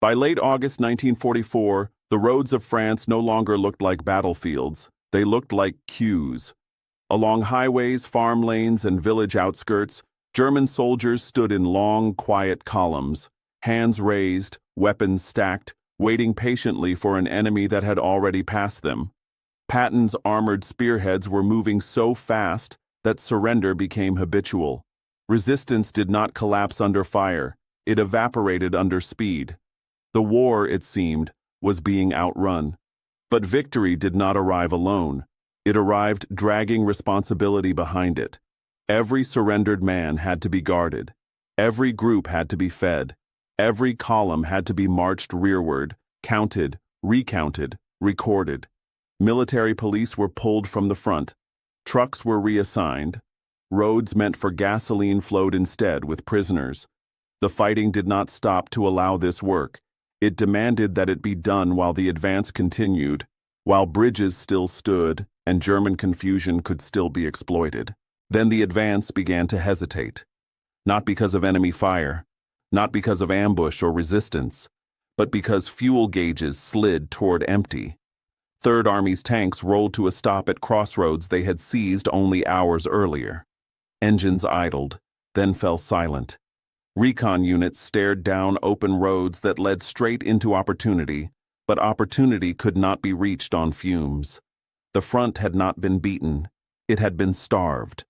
By late August 1944, the roads of France no longer looked like battlefields. They looked like queues. Along highways, farm lanes, and village outskirts, German soldiers stood in long, quiet columns, hands raised, weapons stacked, waiting patiently for an enemy that had already passed them. Patton's armored spearheads were moving so fast that surrender became habitual. Resistance did not collapse under fire, it evaporated under speed. The war, it seemed, was being outrun. But victory did not arrive alone. It arrived dragging responsibility behind it. Every surrendered man had to be guarded. Every group had to be fed. Every column had to be marched rearward, counted, recounted, recorded. Military police were pulled from the front. Trucks were reassigned. Roads meant for gasoline flowed instead with prisoners. The fighting did not stop to allow this work. It demanded that it be done while the advance continued, while bridges still stood and German confusion could still be exploited. Then the advance began to hesitate. Not because of enemy fire, not because of ambush or resistance, but because fuel gauges slid toward empty. Third Army's tanks rolled to a stop at crossroads they had seized only hours earlier. Engines idled, then fell silent. Recon units stared down open roads that led straight into opportunity, but opportunity could not be reached on fumes. The front had not been beaten. It had been starved.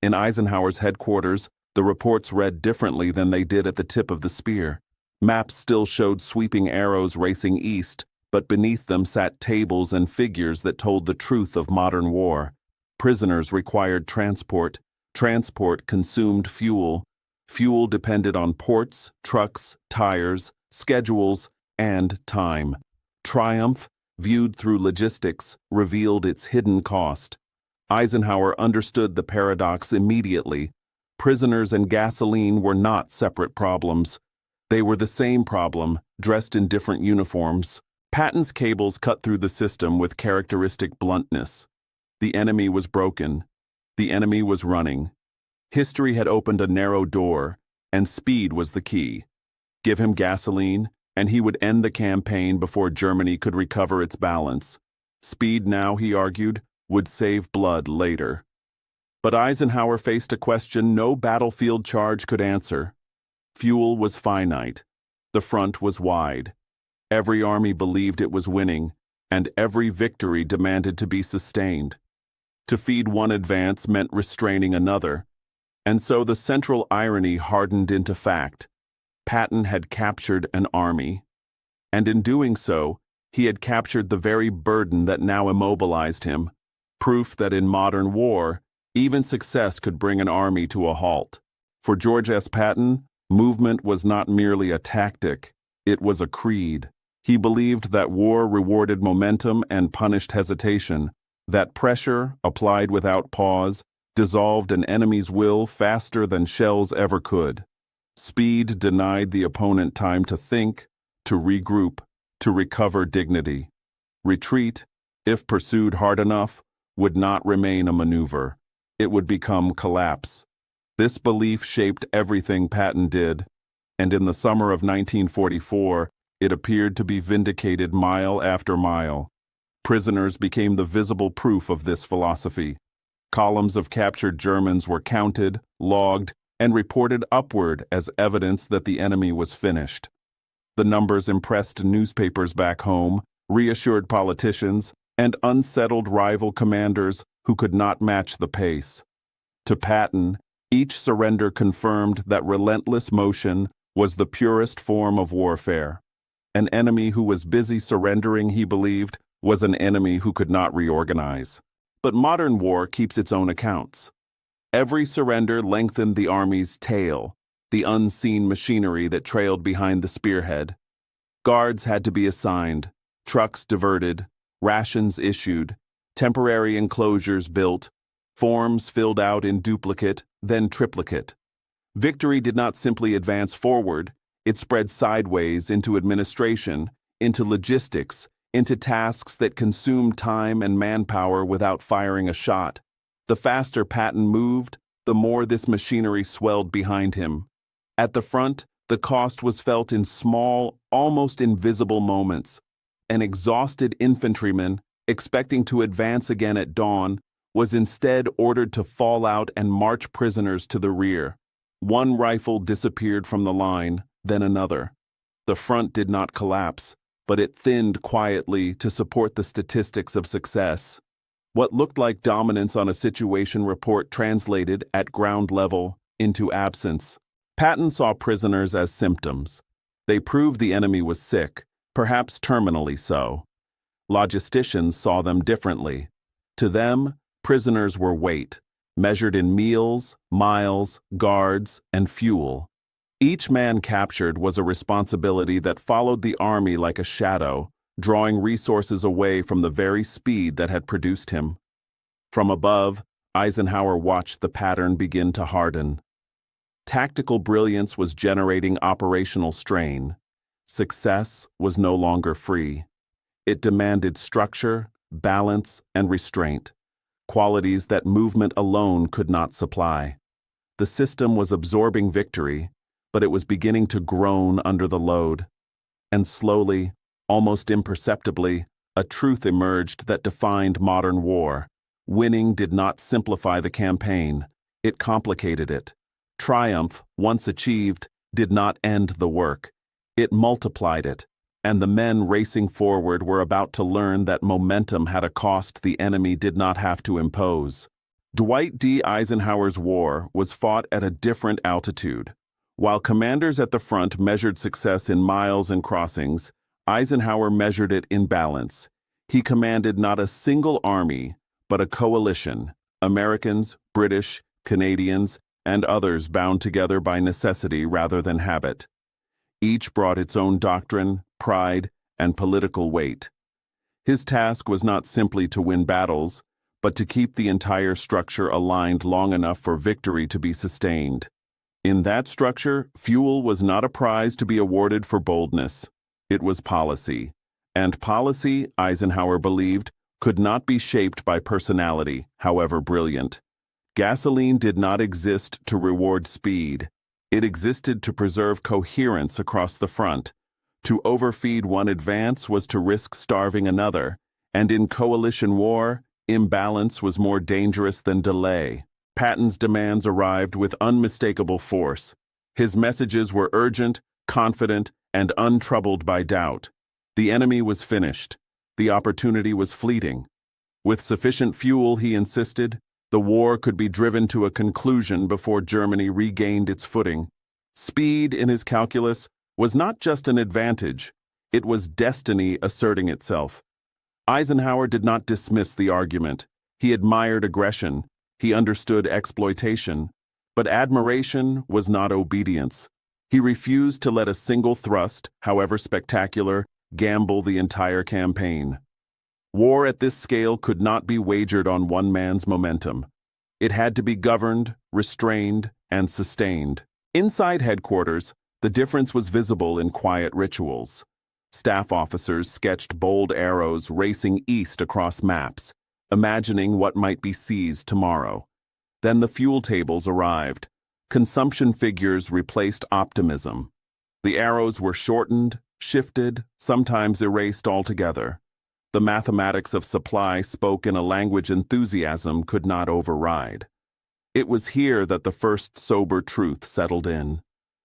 In Eisenhower's headquarters, the reports read differently than they did at the tip of the spear. Maps still showed sweeping arrows racing east, but beneath them sat tables and figures that told the truth of modern war. Prisoners required transport. Transport consumed fuel. Fuel depended on ports, trucks, tires, schedules, and time. Triumph, viewed through logistics, revealed its hidden cost. Eisenhower understood the paradox immediately. Prisoners and gasoline were not separate problems. They were the same problem, dressed in different uniforms. Patton's cables cut through the system with characteristic bluntness. The enemy was broken. The enemy was running. History had opened a narrow door, and speed was the key. Give him gasoline, and he would end the campaign before Germany could recover its balance. Speed now, he argued, would save blood later. But Eisenhower faced a question no battlefield charge could answer. Fuel was finite. The front was wide. Every army believed it was winning, and every victory demanded to be sustained. To feed one advance meant restraining another. And so the central irony hardened into fact. Patton had captured an army. And in doing so, he had captured the very burden that now immobilized him. Proof that in modern war, even success could bring an army to a halt. For George S. Patton, movement was not merely a tactic, it was a creed. He believed that war rewarded momentum and punished hesitation, that pressure, applied without pause, dissolved an enemy's will faster than shells ever could. Speed denied the opponent time to think, to regroup, to recover dignity. Retreat, if pursued hard enough, would not remain a maneuver. It would become collapse. This belief shaped everything Patton did, and in the summer of 1944, it appeared to be vindicated mile after mile. Prisoners became the visible proof of this philosophy. Columns of captured Germans were counted, logged, and reported upward as evidence that the enemy was finished. The numbers impressed newspapers back home, reassured politicians, and unsettled rival commanders who could not match the pace. To Patton, each surrender confirmed that relentless motion was the purest form of warfare. An enemy who was busy surrendering, he believed, was an enemy who could not reorganize. But modern war keeps its own accounts. Every surrender lengthened the army's tail, the unseen machinery that trailed behind the spearhead. Guards had to be assigned, trucks diverted, rations issued, temporary enclosures built, forms filled out in duplicate, then triplicate. Victory did not simply advance forward, it spread sideways into administration, into logistics, into tasks that consumed time and manpower without firing a shot. The faster Patton moved, the more this machinery swelled behind him. At the front, The cost was felt in small, almost invisible moments. An exhausted infantryman, expecting to advance again at dawn, was instead ordered to fall out and march prisoners to the rear. One rifle disappeared from the line, then another. The front did not collapse, but it thinned quietly to support the statistics of success. What looked like dominance on a situation report translated, at ground level, into absence. Patton saw prisoners as symptoms. They proved the enemy was sick, perhaps terminally so. Logisticians saw them differently. To them, prisoners were weight, measured in meals, miles, guards, and fuel. Each man captured was a responsibility that followed the army like a shadow, drawing resources away from the very speed that had produced him. From above, Eisenhower watched the pattern begin to harden. Tactical brilliance was generating operational strain. Success was no longer free. It demanded structure, balance, and restraint, qualities that movement alone could not supply. The system was absorbing victory, but it was beginning to groan under the load. And slowly, almost imperceptibly, a truth emerged that defined modern war. Winning did not simplify the campaign, it complicated it. Triumph, once achieved, did not end the work. It multiplied it, and the men racing forward were about to learn that momentum had a cost the enemy did not have to impose. Dwight D. Eisenhower's war was fought at a different altitude. While commanders at the front measured success in miles and crossings, Eisenhower measured it in balance. He commanded not a single army, but a coalition, Americans, British, Canadians, and others bound together by necessity rather than habit. Each brought its own doctrine, pride, and political weight. His task was not simply to win battles, but to keep the entire structure aligned long enough for victory to be sustained. In that structure, fuel was not a prize to be awarded for boldness. It was policy. And policy, Eisenhower believed, could not be shaped by personality, however brilliant. Gasoline did not exist to reward speed. It existed to preserve coherence across the front. To overfeed one advance was to risk starving another, and in coalition war, imbalance was more dangerous than delay. Patton's demands arrived with unmistakable force. His messages were urgent, confident, and untroubled by doubt. The enemy was finished. The opportunity was fleeting. With sufficient fuel, he insisted, the war could be driven to a conclusion before Germany regained its footing. Speed, in his calculus, was not just an advantage. It was destiny asserting itself. Eisenhower did not dismiss the argument. He admired aggression. He understood exploitation. But admiration was not obedience. He refused to let a single thrust, however spectacular, gamble the entire campaign. War at this scale could not be wagered on one man's momentum. It had to be governed, restrained, and sustained. Inside headquarters, the difference was visible in quiet rituals. Staff officers sketched bold arrows racing east across maps, imagining what might be seized tomorrow. Then the fuel tables arrived. Consumption figures replaced optimism. The arrows were shortened, shifted, sometimes erased altogether. The mathematics of supply spoke in a language enthusiasm could not override. It was here that the first sober truth settled in.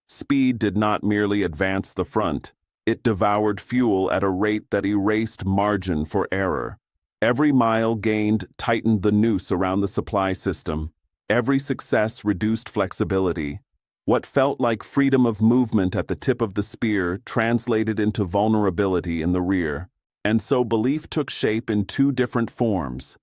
Speed did not merely advance the front. It devoured fuel at a rate that erased margin for error. Every mile gained tightened the noose around the supply system. Every success reduced flexibility. What felt like freedom of movement at the tip of the spear translated into vulnerability in the rear. And so belief took shape in two different forms.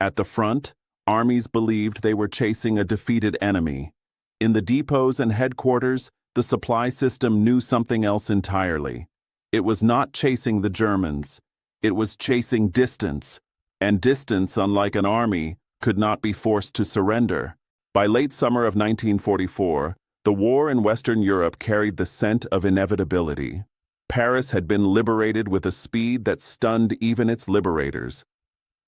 At the front, armies believed they were chasing a defeated enemy. In the depots and headquarters, the supply system knew something else entirely. It was not chasing the Germans. It was chasing distance. And distance, unlike an army, could not be forced to surrender. By late summer of 1944, the war in Western Europe carried the scent of inevitability. Paris had been liberated with a speed that stunned even its liberators.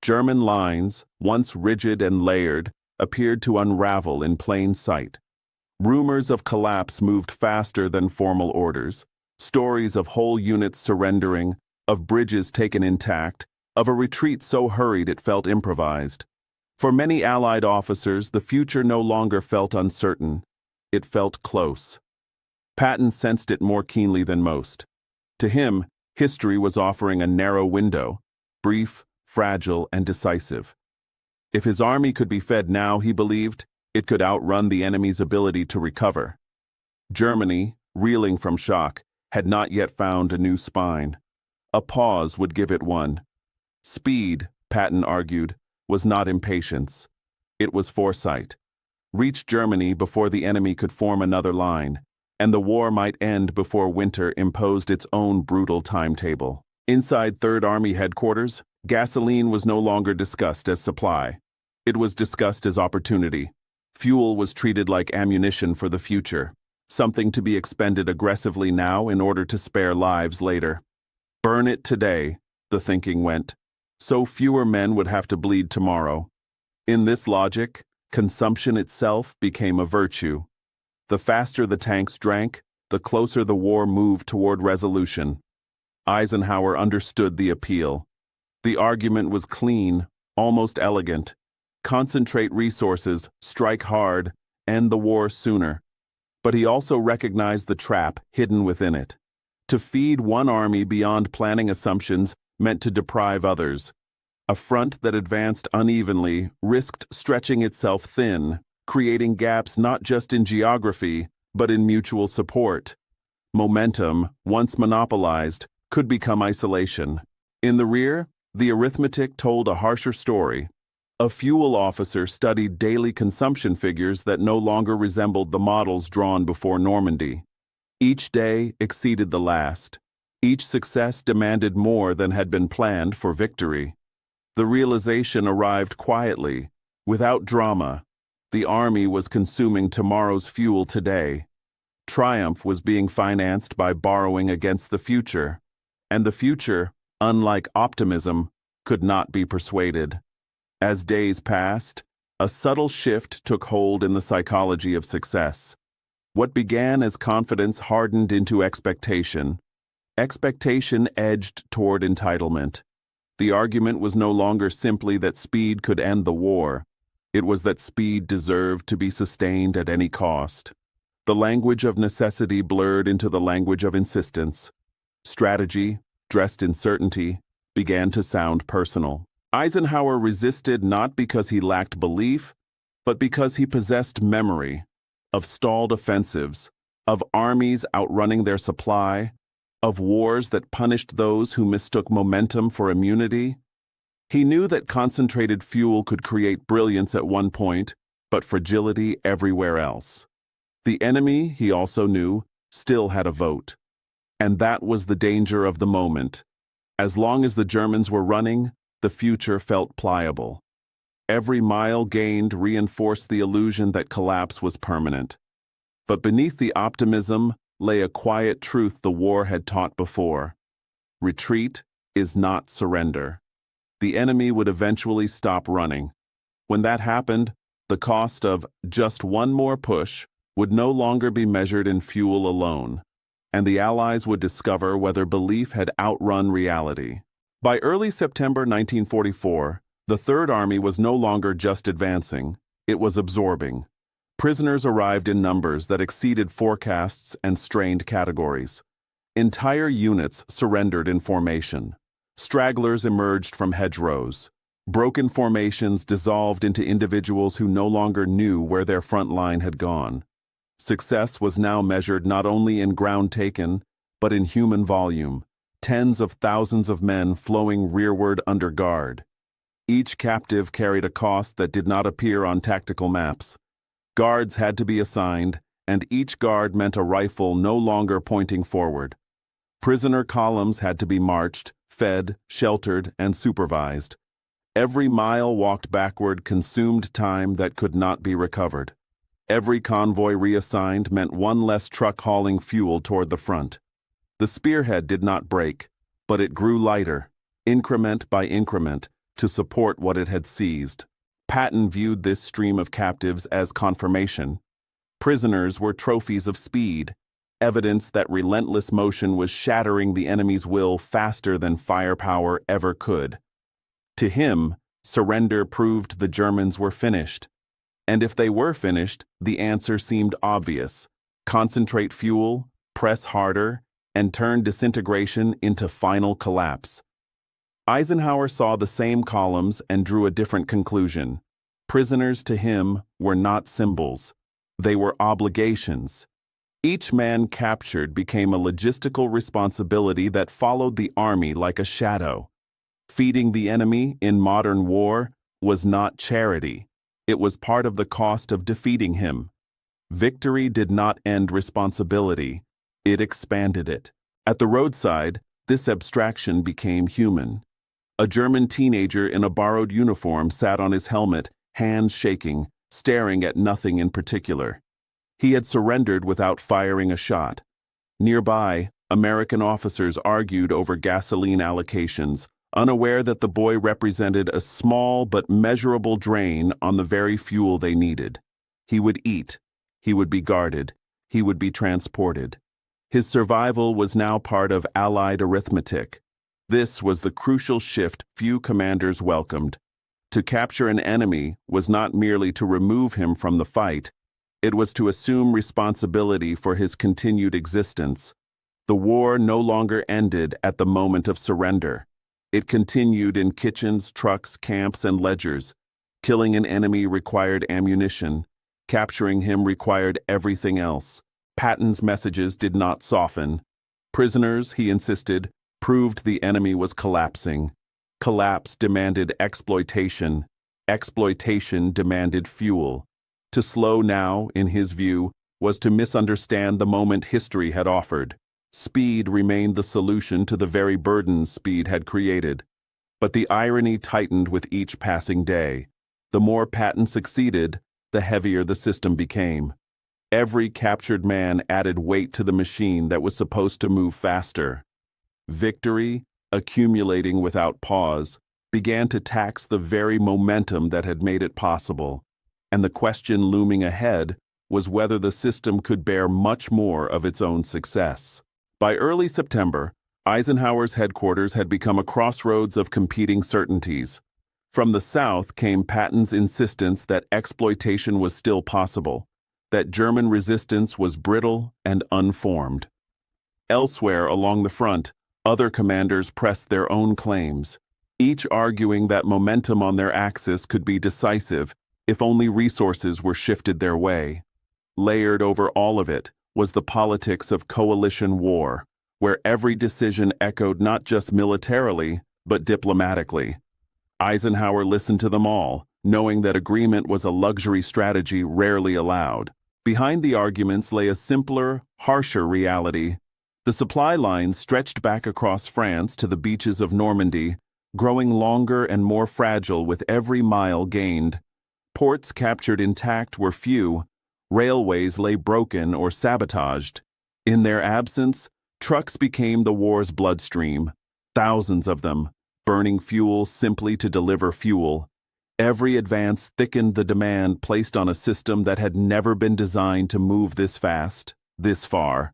German lines, once rigid and layered, appeared to unravel in plain sight. Rumors of collapse moved faster than formal orders. Stories of whole units surrendering, of bridges taken intact, of a retreat so hurried it felt improvised. For many Allied officers, the future no longer felt uncertain. It felt close. Patton sensed it more keenly than most. To him, history was offering a narrow window, brief, fragile, and decisive. If his army could be fed now, he believed, it could outrun the enemy's ability to recover. Germany, reeling from shock, had not yet found a new spine. A pause would give it one. Speed, Patton argued, was not impatience. It was foresight. Reach Germany before the enemy could form another line, and the war might end before winter imposed its own brutal timetable. Inside Third Army headquarters, gasoline was no longer discussed as supply. It was discussed as opportunity. Fuel was treated like ammunition for the future, something to be expended aggressively now in order to spare lives later. Burn it today, the thinking went, so fewer men would have to bleed tomorrow. In this logic, consumption itself became a virtue. The faster the tanks drank, the closer the war moved toward resolution. Eisenhower understood the appeal. The argument was clean, almost elegant. Concentrate resources, strike hard, end the war sooner. But he also recognized the trap hidden within it. To feed one army beyond planning assumptions meant to deprive others. A front that advanced unevenly risked stretching itself thin, creating gaps not just in geography, but in mutual support. Momentum, once monopolized, could become isolation. In the rear, the arithmetic told a harsher story. A fuel officer studied daily consumption figures that no longer resembled the models drawn before Normandy. Each day exceeded the last. Each success demanded more than had been planned for victory. The realization arrived quietly, without drama. The army was consuming tomorrow's fuel today. Triumph was being financed by borrowing against the future. And the future, unlike optimism, could not be persuaded. As days passed, a subtle shift took hold in the psychology of success. What began as confidence hardened into expectation. Expectation edged toward entitlement. The argument was no longer simply that speed could end the war. It was that speed deserved to be sustained at any cost. The language of necessity blurred into the language of insistence. Strategy, dressed in certainty, began to sound personal. Eisenhower resisted not because he lacked belief, but because he possessed memory of stalled offensives, of armies outrunning their supply, of wars that punished those who mistook momentum for immunity. He knew that concentrated fuel could create brilliance at one point, but fragility everywhere else. The enemy, he also knew, still had a vote. And that was the danger of the moment. As long as the Germans were running, the future felt pliable. Every mile gained reinforced the illusion that collapse was permanent. But beneath the optimism lay a quiet truth the war had taught before. Retreat is not surrender. The enemy would eventually stop running. When that happened, the cost of just one more push would no longer be measured in fuel alone, and the Allies would discover whether belief had outrun reality. By early September 1944, the Third Army was no longer just advancing, it was absorbing. Prisoners arrived in numbers that exceeded forecasts and strained categories. Entire units surrendered in formation. Stragglers emerged from hedgerows. Broken formations dissolved into individuals who no longer knew where their front line had gone. Success was now measured not only in ground taken, but in human volume. Tens of thousands of men flowing rearward under guard. Each captive carried a cost that did not appear on tactical maps. Guards had to be assigned, and each guard meant a rifle no longer pointing forward. Prisoner columns had to be marched, fed, sheltered, and supervised. Every mile walked backward consumed time that could not be recovered. Every convoy reassigned meant one less truck hauling fuel toward the front. The spearhead did not break, but it grew lighter, increment by increment, to support what it had seized. Patton viewed this stream of captives as confirmation. Prisoners were trophies of speed, evidence that relentless motion was shattering the enemy's will faster than firepower ever could. To him, surrender proved the Germans were finished. And if they were finished, the answer seemed obvious: concentrate fuel, press harder, and turn disintegration into final collapse. Eisenhower saw the same columns and drew a different conclusion. Prisoners to him were not symbols. They were obligations. Each man captured became a logistical responsibility that followed the army like a shadow. Feeding the enemy in modern war was not charity. It was part of the cost of defeating him. Victory did not end responsibility. It expanded it. At the roadside, this abstraction became human. A German teenager in a borrowed uniform sat on his helmet, hands shaking, staring at nothing in particular. He had surrendered without firing a shot. Nearby, American officers argued over gasoline allocations, unaware that the boy represented a small but measurable drain on the very fuel they needed. He would eat. He would be guarded. He would be transported. His survival was now part of Allied arithmetic. This was the crucial shift few commanders welcomed. To capture an enemy was not merely to remove him from the fight. It was to assume responsibility for his continued existence. The war no longer ended at the moment of surrender. It continued in kitchens, trucks, camps, and ledgers. Killing an enemy required ammunition. Capturing him required everything else. Patton's messages did not soften. Prisoners, he insisted, proved the enemy was collapsing. Collapse demanded exploitation. Exploitation demanded fuel. To slow now, in his view, was to misunderstand the moment history had offered. Speed remained the solution to the very burdens speed had created. But the irony tightened with each passing day. The more Patton succeeded, the heavier the system became. Every captured man added weight to the machine that was supposed to move faster. Victory, accumulating without pause, began to tax the very momentum that had made it possible. And the question looming ahead was whether the system could bear much more of its own success. By early September, Eisenhower's headquarters had become a crossroads of competing certainties. From the South came Patton's insistence that exploitation was still possible, that German resistance was brittle and unformed. Elsewhere along the front, other commanders pressed their own claims, each arguing that momentum on their axis could be decisive if only resources were shifted their way. Layered over all of it was the politics of coalition war, where every decision echoed not just militarily, but diplomatically. Eisenhower listened to them all, knowing that agreement was a luxury strategy rarely allowed. Behind the arguments lay a simpler, harsher reality. The supply lines stretched back across France to the beaches of Normandy, growing longer and more fragile with every mile gained. Ports captured intact were few. Railways lay broken or sabotaged. In their absence, trucks became the war's bloodstream, thousands of them, burning fuel simply to deliver fuel. Every advance thickened the demand placed on a system that had never been designed to move this fast, this far.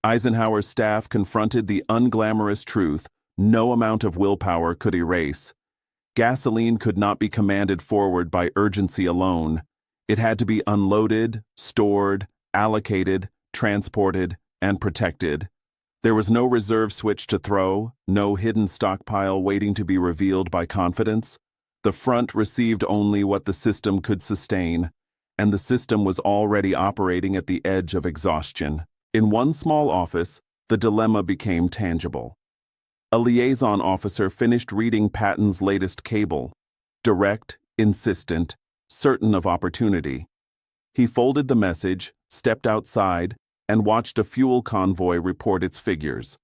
Eisenhower's staff confronted the unglamorous truth no amount of willpower could erase. Gasoline could not be commanded forward by urgency alone. It had to be unloaded, stored, allocated, transported, and protected. There was no reserve switch to throw, no hidden stockpile waiting to be revealed by confidence. The front received only what the system could sustain, and the system was already operating at the edge of exhaustion. In one small office, the dilemma became tangible. A liaison officer finished reading Patton's latest cable, direct, insistent, certain of opportunity. He folded the message, stepped outside, and watched a fuel convoy report its figures.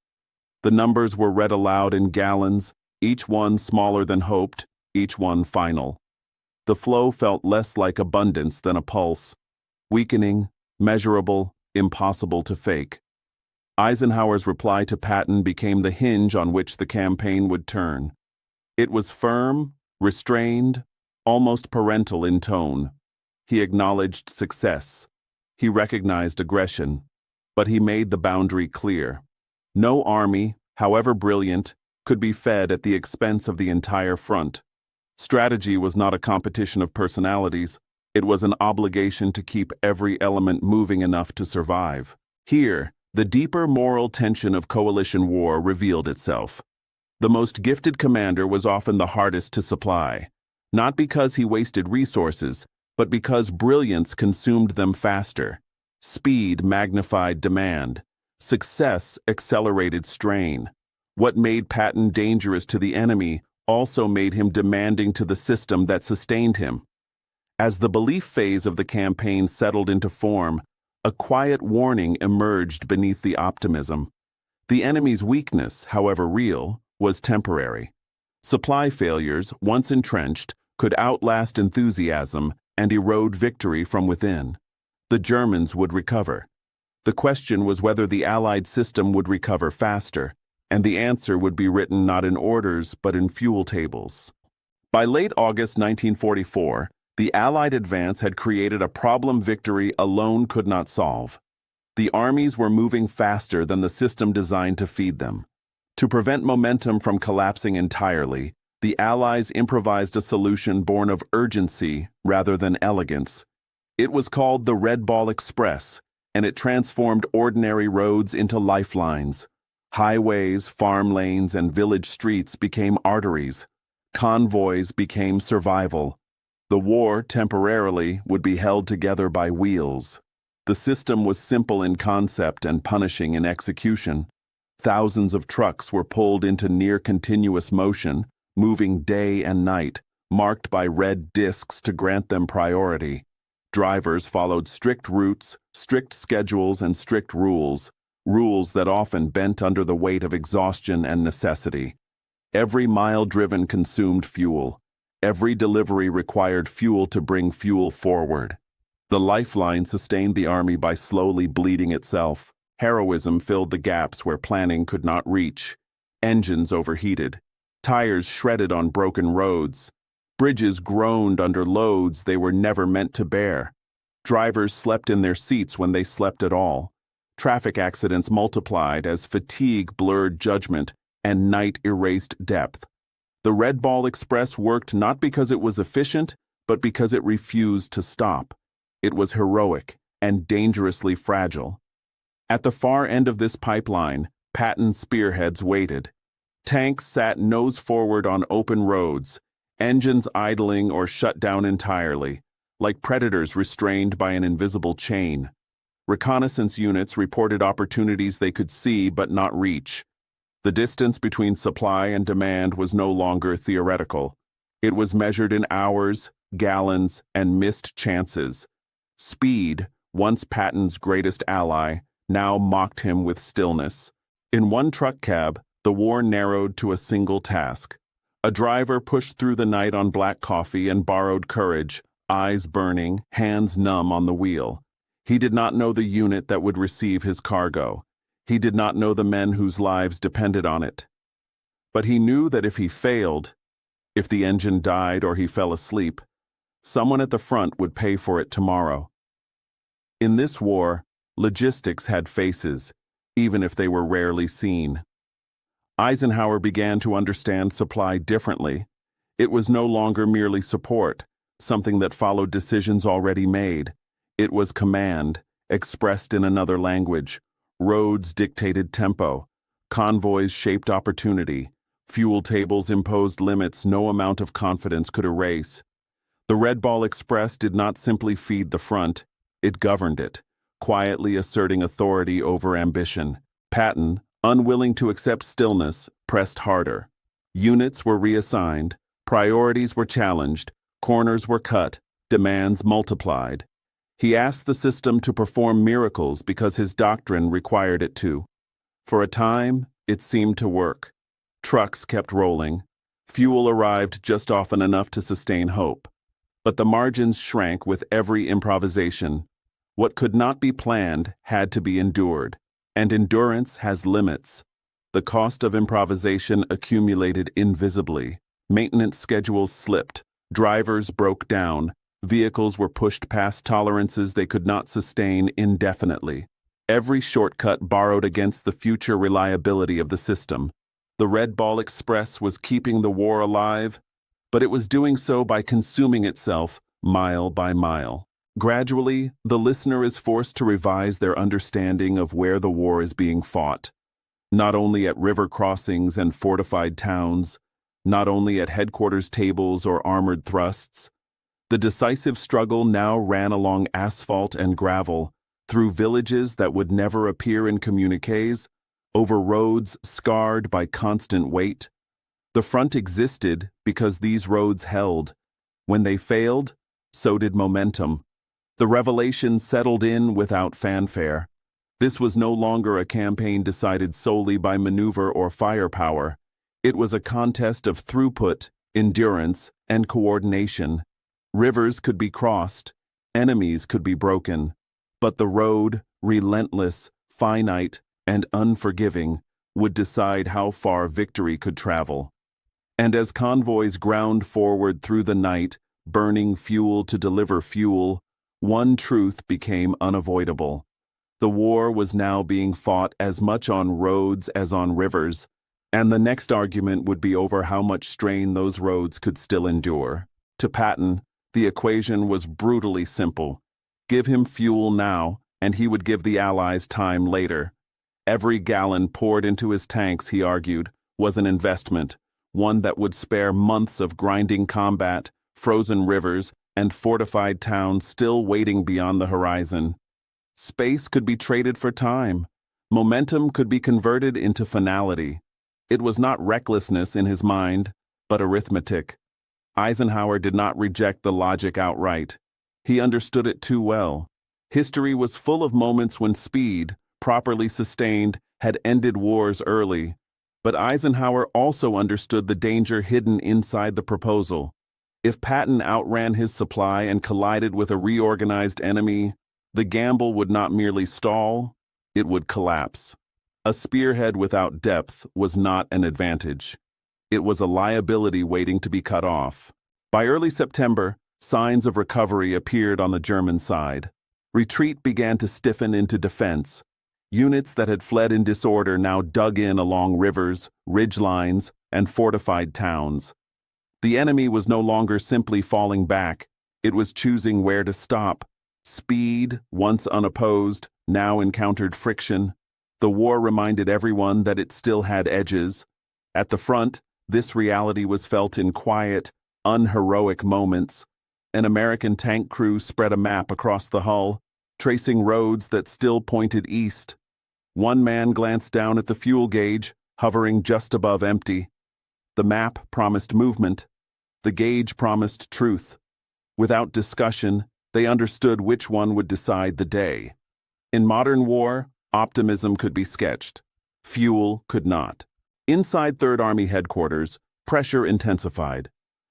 The numbers were read aloud in gallons, each one smaller than hoped, each one final. The flow felt less like abundance than a pulse, weakening, measurable, impossible to fake. Eisenhower's reply to Patton became the hinge on which the campaign would turn. It was firm, restrained, almost parental in tone. He acknowledged success. He recognized aggression, but he made the boundary clear. No army, however brilliant, could be fed at the expense of the entire front. Strategy was not a competition of personalities, it was an obligation to keep every element moving enough to survive. Here, the deeper moral tension of coalition war revealed itself. The most gifted commander was often the hardest to supply, not because he wasted resources, but because brilliance consumed them faster. Speed magnified demand. Success accelerated strain. What made Patton dangerous to the enemy also made him demanding to the system that sustained him. As the belief phase of the campaign settled into form, a quiet warning emerged beneath the optimism. The enemy's weakness, however real, was temporary. Supply failures, once entrenched, could outlast enthusiasm and erode victory from within. The Germans would recover. The question was whether the Allied system would recover faster, and the answer would be written not in orders but in fuel tables. By late August 1944, the Allied advance had created a problem victory alone could not solve. The armies were moving faster than the system designed to feed them. To prevent momentum from collapsing entirely, the Allies improvised a solution born of urgency rather than elegance. It was called the Red Ball Express, and it transformed ordinary roads into lifelines. Highways, farm lanes, and village streets became arteries. Convoys became survival. The war, temporarily, would be held together by wheels. The system was simple in concept and punishing in execution. Thousands of trucks were pulled into near-continuous motion, moving day and night, marked by red discs to grant them priority. Drivers followed strict routes, strict schedules, and strict rules that often bent under the weight of exhaustion and necessity. Every mile driven consumed fuel. Every delivery required fuel to bring fuel forward. The lifeline sustained the army by slowly bleeding itself. Heroism filled the gaps where planning could not reach. Engines overheated. Tires shredded on broken roads. Bridges groaned under loads they were never meant to bear. Drivers slept in their seats when they slept at all. Traffic accidents multiplied as fatigue blurred judgment and night erased depth. The Red Ball Express worked not because it was efficient, but because it refused to stop. It was heroic and dangerously fragile. At the far end of this pipeline, Patton spearheads waited. Tanks sat nose forward on open roads, engines idling or shut down entirely, like predators restrained by an invisible chain. Reconnaissance units reported opportunities they could see but not reach. The distance between supply and demand was no longer theoretical. It was measured in hours, gallons, and missed chances. Speed, once Patton's greatest ally, now mocked him with stillness. In one truck cab, the war narrowed to a single task. A driver pushed through the night on black coffee and borrowed courage, eyes burning, hands numb on the wheel. He did not know the unit that would receive his cargo. He did not know the men whose lives depended on it. But he knew that if he failed, if the engine died or he fell asleep, someone at the front would pay for it tomorrow. In this war, logistics had faces, even if they were rarely seen. Eisenhower began to understand supply differently. It was no longer merely support, something that followed decisions already made. It was command, expressed in another language. Roads dictated tempo. Convoys shaped opportunity. Fuel tables imposed limits no amount of confidence could erase. The Red Ball Express did not simply feed the front, it governed it, quietly asserting authority over ambition. Patton, unwilling to accept stillness, pressed harder. Units were reassigned, priorities were challenged, corners were cut, demands multiplied. He asked the system to perform miracles because his doctrine required it to. For a time, it seemed to work. Trucks kept rolling. Fuel arrived just often enough to sustain hope. But the margins shrank with every improvisation. What could not be planned had to be endured, and endurance has limits. The cost of improvisation accumulated invisibly. Maintenance schedules slipped. Drivers broke down. Vehicles were pushed past tolerances they could not sustain indefinitely. Every shortcut borrowed against the future reliability of the system. The Red Ball Express was keeping the war alive, but it was doing so by consuming itself mile by mile. Gradually, the listener is forced to revise their understanding of where the war is being fought. Not only at river crossings and fortified towns, not only at headquarters tables or armored thrusts. The decisive struggle now ran along asphalt and gravel, through villages that would never appear in communiques, over roads scarred by constant weight. The front existed because these roads held. When they failed, so did momentum. The revelation settled in without fanfare. This was no longer a campaign decided solely by maneuver or firepower. It was a contest of throughput, endurance, and coordination. Rivers could be crossed, enemies could be broken, but the road, relentless, finite, and unforgiving, would decide how far victory could travel. And as convoys ground forward through the night, burning fuel to deliver fuel, one truth became unavoidable. The war was now being fought as much on roads as on rivers, and the next argument would be over how much strain those roads could still endure. To Patton, the equation was brutally simple. Give him fuel now, and he would give the Allies time later. Every gallon poured into his tanks, he argued, was an investment, one that would spare months of grinding combat, frozen rivers, and fortified towns still waiting beyond the horizon. Space could be traded for time. Momentum could be converted into finality. It was not recklessness in his mind, but arithmetic. Eisenhower did not reject the logic outright. He understood it too well. History was full of moments when speed, properly sustained, had ended wars early. But Eisenhower also understood the danger hidden inside the proposal. If Patton outran his supply and collided with a reorganized enemy, the gamble would not merely stall, it would collapse. A spearhead without depth was not an advantage. It was a liability waiting to be cut off. By early September, signs of recovery appeared on the German side. Retreat began to stiffen into defense. Units that had fled in disorder now dug in along rivers, ridgelines, and fortified towns. The enemy was no longer simply falling back, it was choosing where to stop. Speed, once unopposed, now encountered friction. The war reminded everyone that it still had edges. At the front, this reality was felt in quiet, unheroic moments. An American tank crew spread a map across the hull, tracing roads that still pointed east. One man glanced down at the fuel gauge, hovering just above empty. The map promised movement. The gauge promised truth. Without discussion, they understood which one would decide the day. In modern war, optimism could be sketched. Fuel could not. Inside Third Army headquarters, pressure intensified.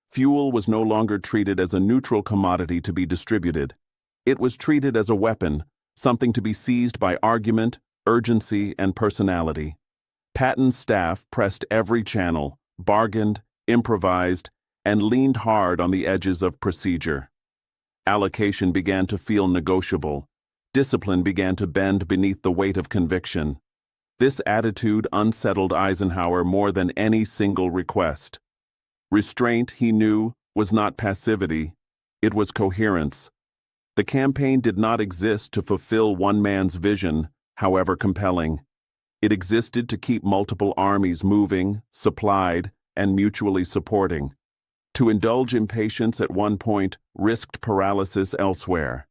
Fuel was no longer treated as a neutral commodity to be distributed. It was treated as a weapon, something to be seized by argument, urgency, and personality. Patton's staff pressed every channel, bargained, improvised, and leaned hard on the edges of procedure. Allocation began to feel negotiable. Discipline began to bend beneath the weight of conviction. This attitude unsettled Eisenhower more than any single request. Restraint, he knew, was not passivity. It was coherence. The campaign did not exist to fulfill one man's vision, however compelling. It existed to keep multiple armies moving, supplied, and mutually supporting. To indulge impatience at one point risked paralysis elsewhere.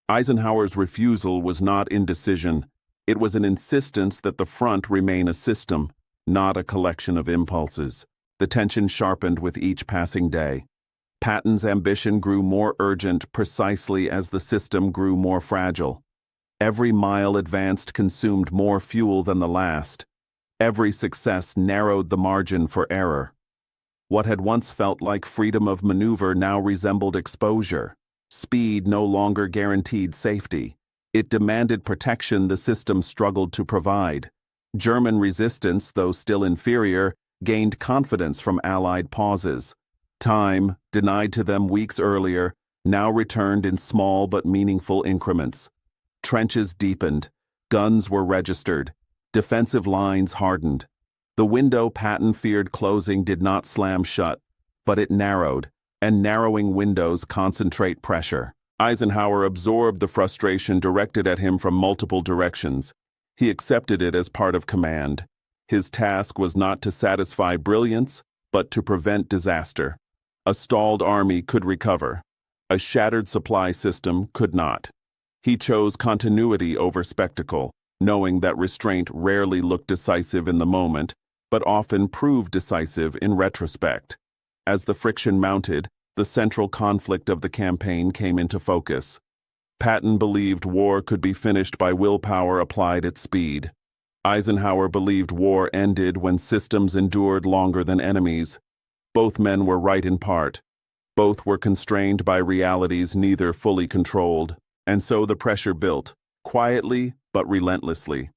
Eisenhower's refusal was not indecision. It was an insistence that the front remain a system, not a collection of impulses. The tension sharpened with each passing day. Patton's ambition grew more urgent precisely as the system grew more fragile. Every mile advanced consumed more fuel than the last. Every success narrowed the margin for error. What had once felt like freedom of maneuver now resembled exposure. Speed no longer guaranteed safety. It demanded protection the system struggled to provide. German resistance, though still inferior, gained confidence from Allied pauses. Time, denied to them weeks earlier, now returned in small but meaningful increments. Trenches deepened, guns were registered, defensive lines hardened. The window Patton feared closing did not slam shut, but it narrowed, and narrowing windows concentrate pressure. Eisenhower absorbed the frustration directed at him from multiple directions. He accepted it as part of command. His task was not to satisfy brilliance, but to prevent disaster. A stalled army could recover. A shattered supply system could not. He chose continuity over spectacle, knowing that restraint rarely looked decisive in the moment, but often proved decisive in retrospect. As the friction mounted, the central conflict of the campaign came into focus. Patton believed war could be finished by willpower applied at speed. Eisenhower believed war ended when systems endured longer than enemies. Both men were right in part. Both were constrained by realities neither fully controlled, and so the pressure built, quietly but relentlessly.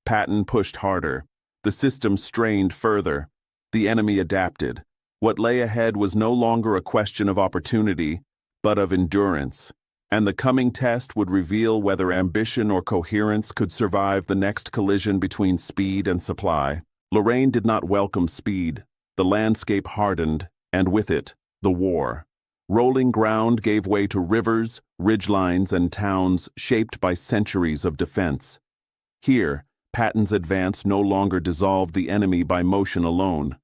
Patton pushed harder. The system strained further. The enemy adapted. What lay ahead was no longer a question of opportunity, but of endurance, and the coming test would reveal whether ambition or coherence could survive the next collision between speed and supply. Lorraine did not welcome speed. The landscape hardened, and with it, the war. Rolling ground gave way to rivers, ridgelines, and towns shaped by centuries of defense. Here, Patton's advance no longer dissolved the enemy by motion alone.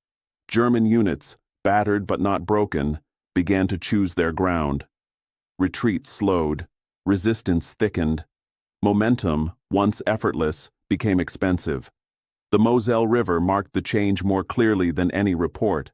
German units, battered but not broken, began to choose their ground. Retreat slowed. Resistance thickened. Momentum, once effortless, became expensive. The Moselle River marked the change more clearly than any report.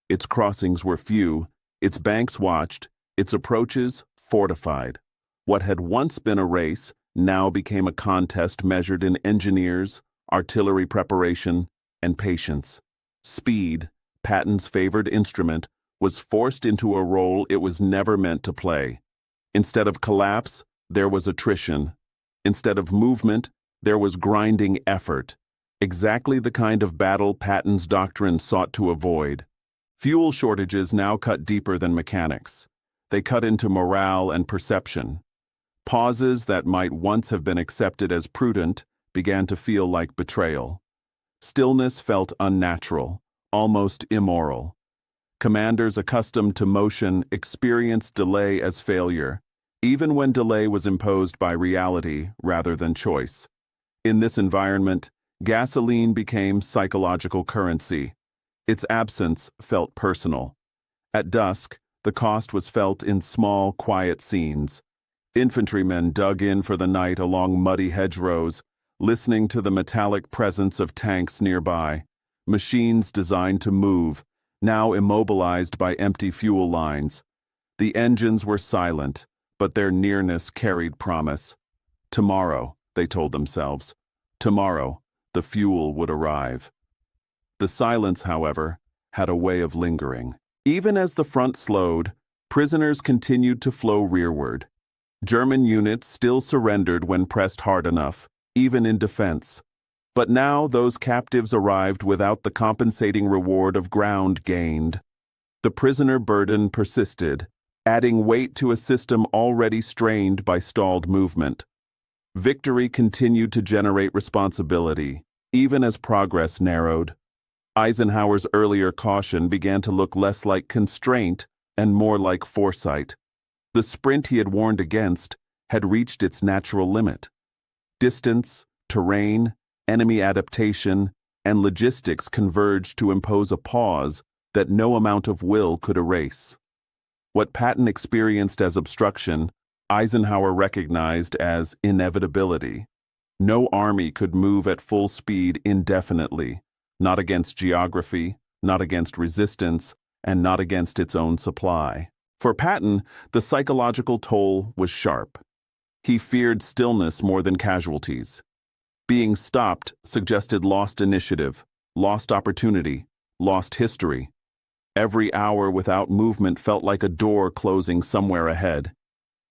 Its crossings were few, its banks watched, its approaches fortified. What had once been a race now became a contest measured in engineers, artillery preparation, and patience. Speed, Patton's favored instrument, was forced into a role it was never meant to play. Instead of collapse, there was attrition. Instead of movement, there was grinding effort. Exactly the kind of battle Patton's doctrine sought to avoid. Fuel shortages now cut deeper than mechanics. They cut into morale and perception. Pauses that might once have been accepted as prudent began to feel like betrayal. Stillness felt unnatural, almost immoral. Commanders accustomed to motion experienced delay as failure, even when delay was imposed by reality rather than choice. In this environment, gasoline became psychological currency. Its absence felt personal. At dusk, the cost was felt in small, quiet scenes. Infantrymen dug in for the night along muddy hedgerows, listening to the metallic presence of tanks nearby. Machines designed to move, now immobilized by empty fuel lines. The engines were silent, but their nearness carried promise. Tomorrow, they told themselves. Tomorrow, the fuel would arrive. The silence, however, had a way of lingering. Even as the front slowed, prisoners continued to flow rearward. German units still surrendered when pressed hard enough, even in defense. But now those captives arrived without the compensating reward of ground gained. The prisoner burden persisted, adding weight to a system already strained by stalled movement. Victory continued to generate responsibility, even as progress narrowed. Eisenhower's earlier caution began to look less like constraint and more like foresight. The sprint he had warned against had reached its natural limit. Distance, terrain, enemy adaptation, and logistics converged to impose a pause that no amount of will could erase. What Patton experienced as obstruction, Eisenhower recognized as inevitability. No army could move at full speed indefinitely, not against geography, not against resistance, and not against its own supply. For Patton, the psychological toll was sharp. He feared stillness more than casualties. Being stopped suggested lost initiative, lost opportunity, lost history. Every hour without movement felt like a door closing somewhere ahead.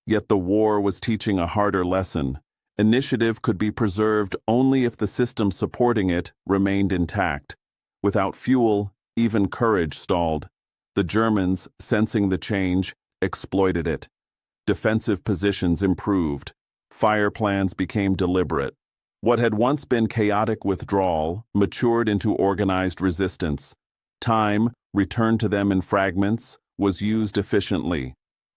Yet the war was teaching a harder lesson. Initiative could be preserved only if the system supporting it remained intact. Without fuel, even courage stalled. The Germans, sensing the change, exploited it. defensive positions improved, fire plans became deliberate. What had once been chaotic withdrawal matured into organized resistance. Time, returned to them in fragments, was used efficiently.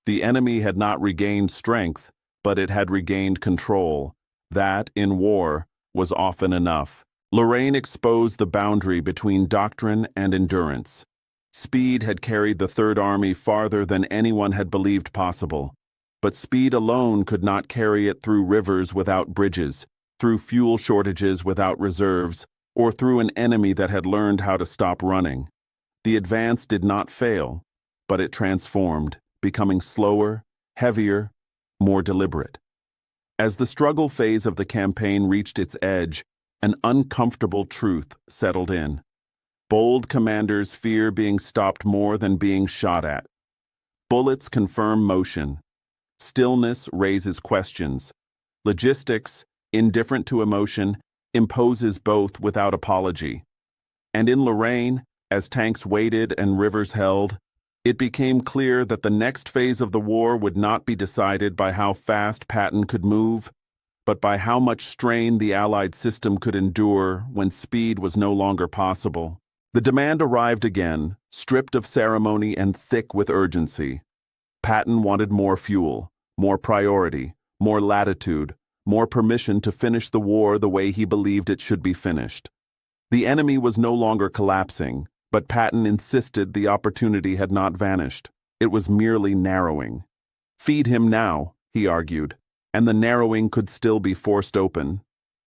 The enemy had not regained strength, but it had regained control. That, in war, was often enough. Lorraine exposed the boundary between doctrine and endurance. Speed had carried the Third Army farther than anyone had believed possible. But speed alone could not carry it through rivers without bridges, through fuel shortages without reserves, or through an enemy that had learned how to stop running. The advance did not fail, but it transformed, becoming slower, heavier, more deliberate. As the struggle phase of the campaign reached its edge, an uncomfortable truth settled in. Bold commanders fear being stopped more than being shot at. Bullets confirm motion. Stillness raises questions. Logistics, indifferent to emotion, imposes both without apology. And in Lorraine, as tanks waited and rivers held, it became clear that the next phase of the war would not be decided by how fast Patton could move, but by how much strain the Allied system could endure when speed was no longer possible. The demand arrived again, stripped of ceremony and thick with urgency. Patton wanted more fuel, more priority, more latitude, more permission to finish the war the way he believed it should be finished. The enemy was no longer collapsing, but Patton insisted the opportunity had not vanished. It was merely narrowing. Feed him now, he argued, and the narrowing could still be forced open.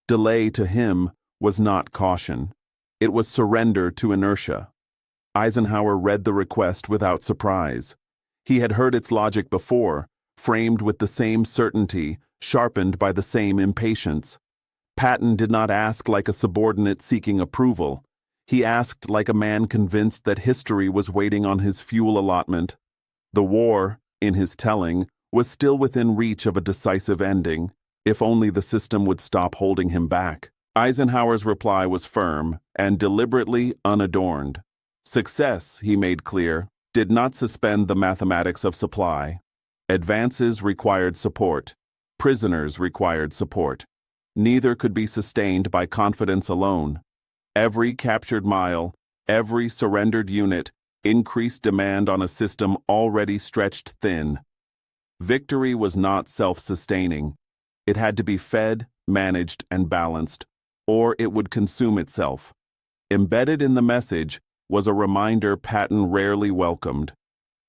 Delay to him was not caution. It was surrender to inertia. Eisenhower read the request without surprise. He had heard its logic before, framed with the same certainty, sharpened by the same impatience. Patton did not ask like a subordinate seeking approval. He asked like a man convinced that history was waiting on his fuel allotment. The war, in his telling, was still within reach of a decisive ending, if only the system would stop holding him back. Eisenhower's reply was firm and deliberately unadorned. Success, he made clear, did not suspend the mathematics of supply. Advances required support. Prisoners required support. Neither could be sustained by confidence alone. Every captured mile, every surrendered unit, increased demand on a system already stretched thin. Victory was not self-sustaining. It had to be fed, managed, and balanced, or it would consume itself. Embedded in the message was a reminder Patton rarely welcomed.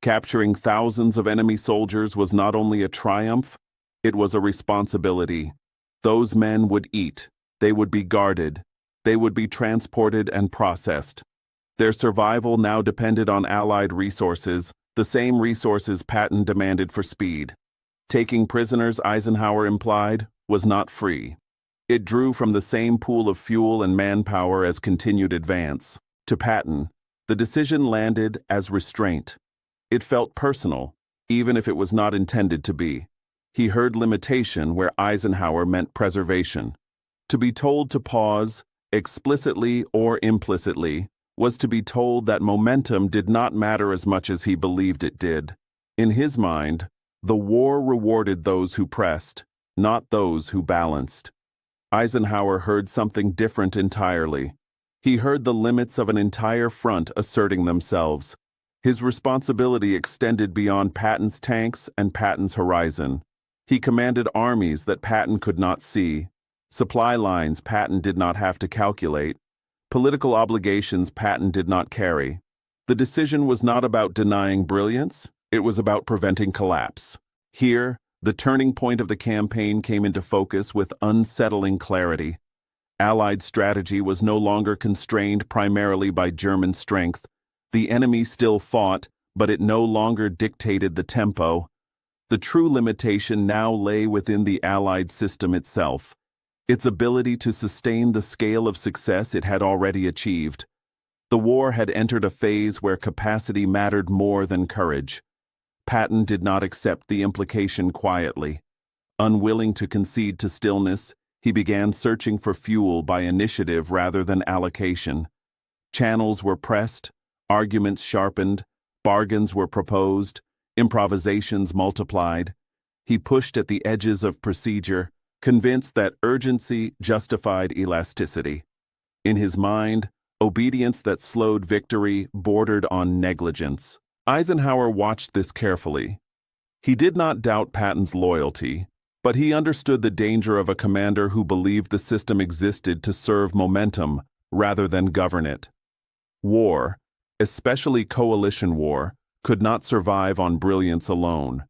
Capturing thousands of enemy soldiers was not only a triumph, it was a responsibility. Those men would eat, they would be guarded, they would be transported and processed. Their survival now depended on Allied resources, the same resources Patton demanded for speed. Taking prisoners, Eisenhower implied, was not free. It drew from the same pool of fuel and manpower as continued advance. To Patton, the decision landed as restraint. It felt personal, even if it was not intended to be. He heard limitation where Eisenhower meant preservation. To be told to pause, explicitly or implicitly, was to be told that momentum did not matter as much as he believed it did. In his mind, the war rewarded those who pressed, not those who balanced. Eisenhower heard something different entirely. He heard the limits of an entire front asserting themselves. His responsibility extended beyond Patton's tanks and Patton's horizon. He commanded armies that Patton could not see, supply lines Patton did not have to calculate, political obligations Patton did not carry. The decision was not about denying brilliance, it was about preventing collapse. Here, the turning point of the campaign came into focus with unsettling clarity. Allied strategy was no longer constrained primarily by German strength. The enemy still fought, but it no longer dictated the tempo. The true limitation now lay within the Allied system itself, its ability to sustain the scale of success it had already achieved. The war had entered a phase where capacity mattered more than courage. Patton did not accept the implication quietly. Unwilling to concede to stillness, he began searching for fuel by initiative rather than allocation. Channels were pressed, arguments sharpened, bargains were proposed, improvisations multiplied. He pushed at the edges of procedure, convinced that urgency justified elasticity. In his mind, obedience that slowed victory bordered on negligence. Eisenhower watched this carefully. He did not doubt Patton's loyalty, but he understood the danger of a commander who believed the system existed to serve momentum rather than govern it. War, especially coalition war, could not survive on brilliance alone.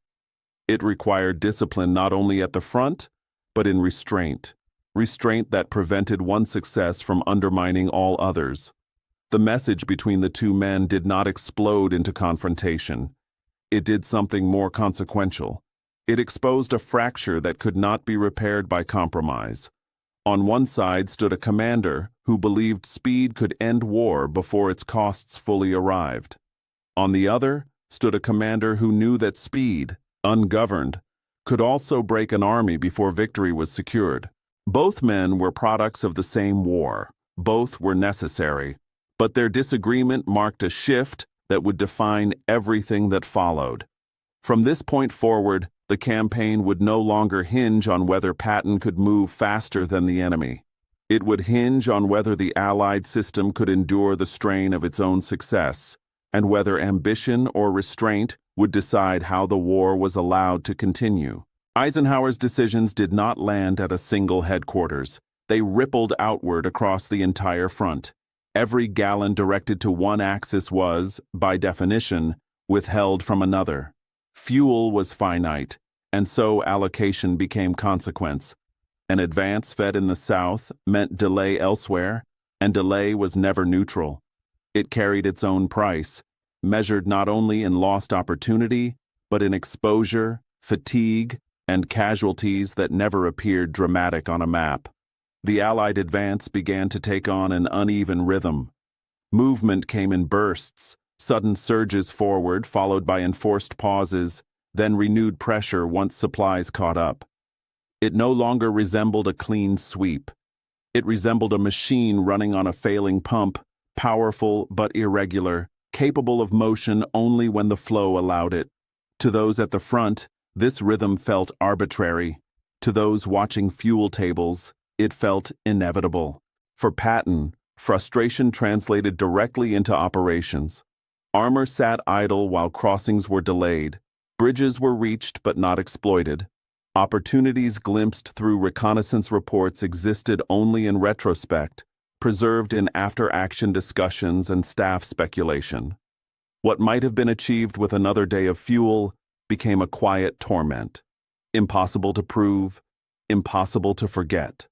It required discipline not only at the front, but in restraint that prevented one success from undermining all others. The message between the two men did not explode into confrontation. It did something more consequential. It exposed a fracture that could not be repaired by compromise. On one side stood a commander who believed speed could end war before its costs fully arrived. On the other stood a commander who knew that speed, ungoverned, could also break an army before victory was secured. Both men were products of the same war. Both were necessary, but their disagreement marked a shift that would define everything that followed. From this point forward, the campaign would no longer hinge on whether Patton could move faster than the enemy. It would hinge on whether the Allied system could endure the strain of its own success, and whether ambition or restraint would decide how the war was allowed to continue. Eisenhower's decisions did not land at a single headquarters. They rippled outward across the entire front. Every gallon directed to one axis was, by definition, withheld from another. Fuel was finite, and so allocation became consequence. An advance fed in the south meant delay elsewhere, and delay was never neutral. It carried its own price, measured not only in lost opportunity, but in exposure, fatigue, and casualties that never appeared dramatic on a map. The Allied advance began to take on an uneven rhythm. Movement came in bursts, sudden surges forward followed by enforced pauses, then renewed pressure once supplies caught up. It no longer resembled a clean sweep. It resembled a machine running on a failing pump, powerful but irregular, capable of motion only when the flow allowed it. To those at the front, this rhythm felt arbitrary. To those watching fuel tables, it felt inevitable. For Patton, frustration translated directly into operations. Armor sat idle while crossings were delayed. Bridges were reached but not exploited. Opportunities glimpsed through reconnaissance reports existed only in retrospect, preserved in after-action discussions and staff speculation. What might have been achieved with another day of fuel became a quiet torment. Impossible to prove, impossible to forget.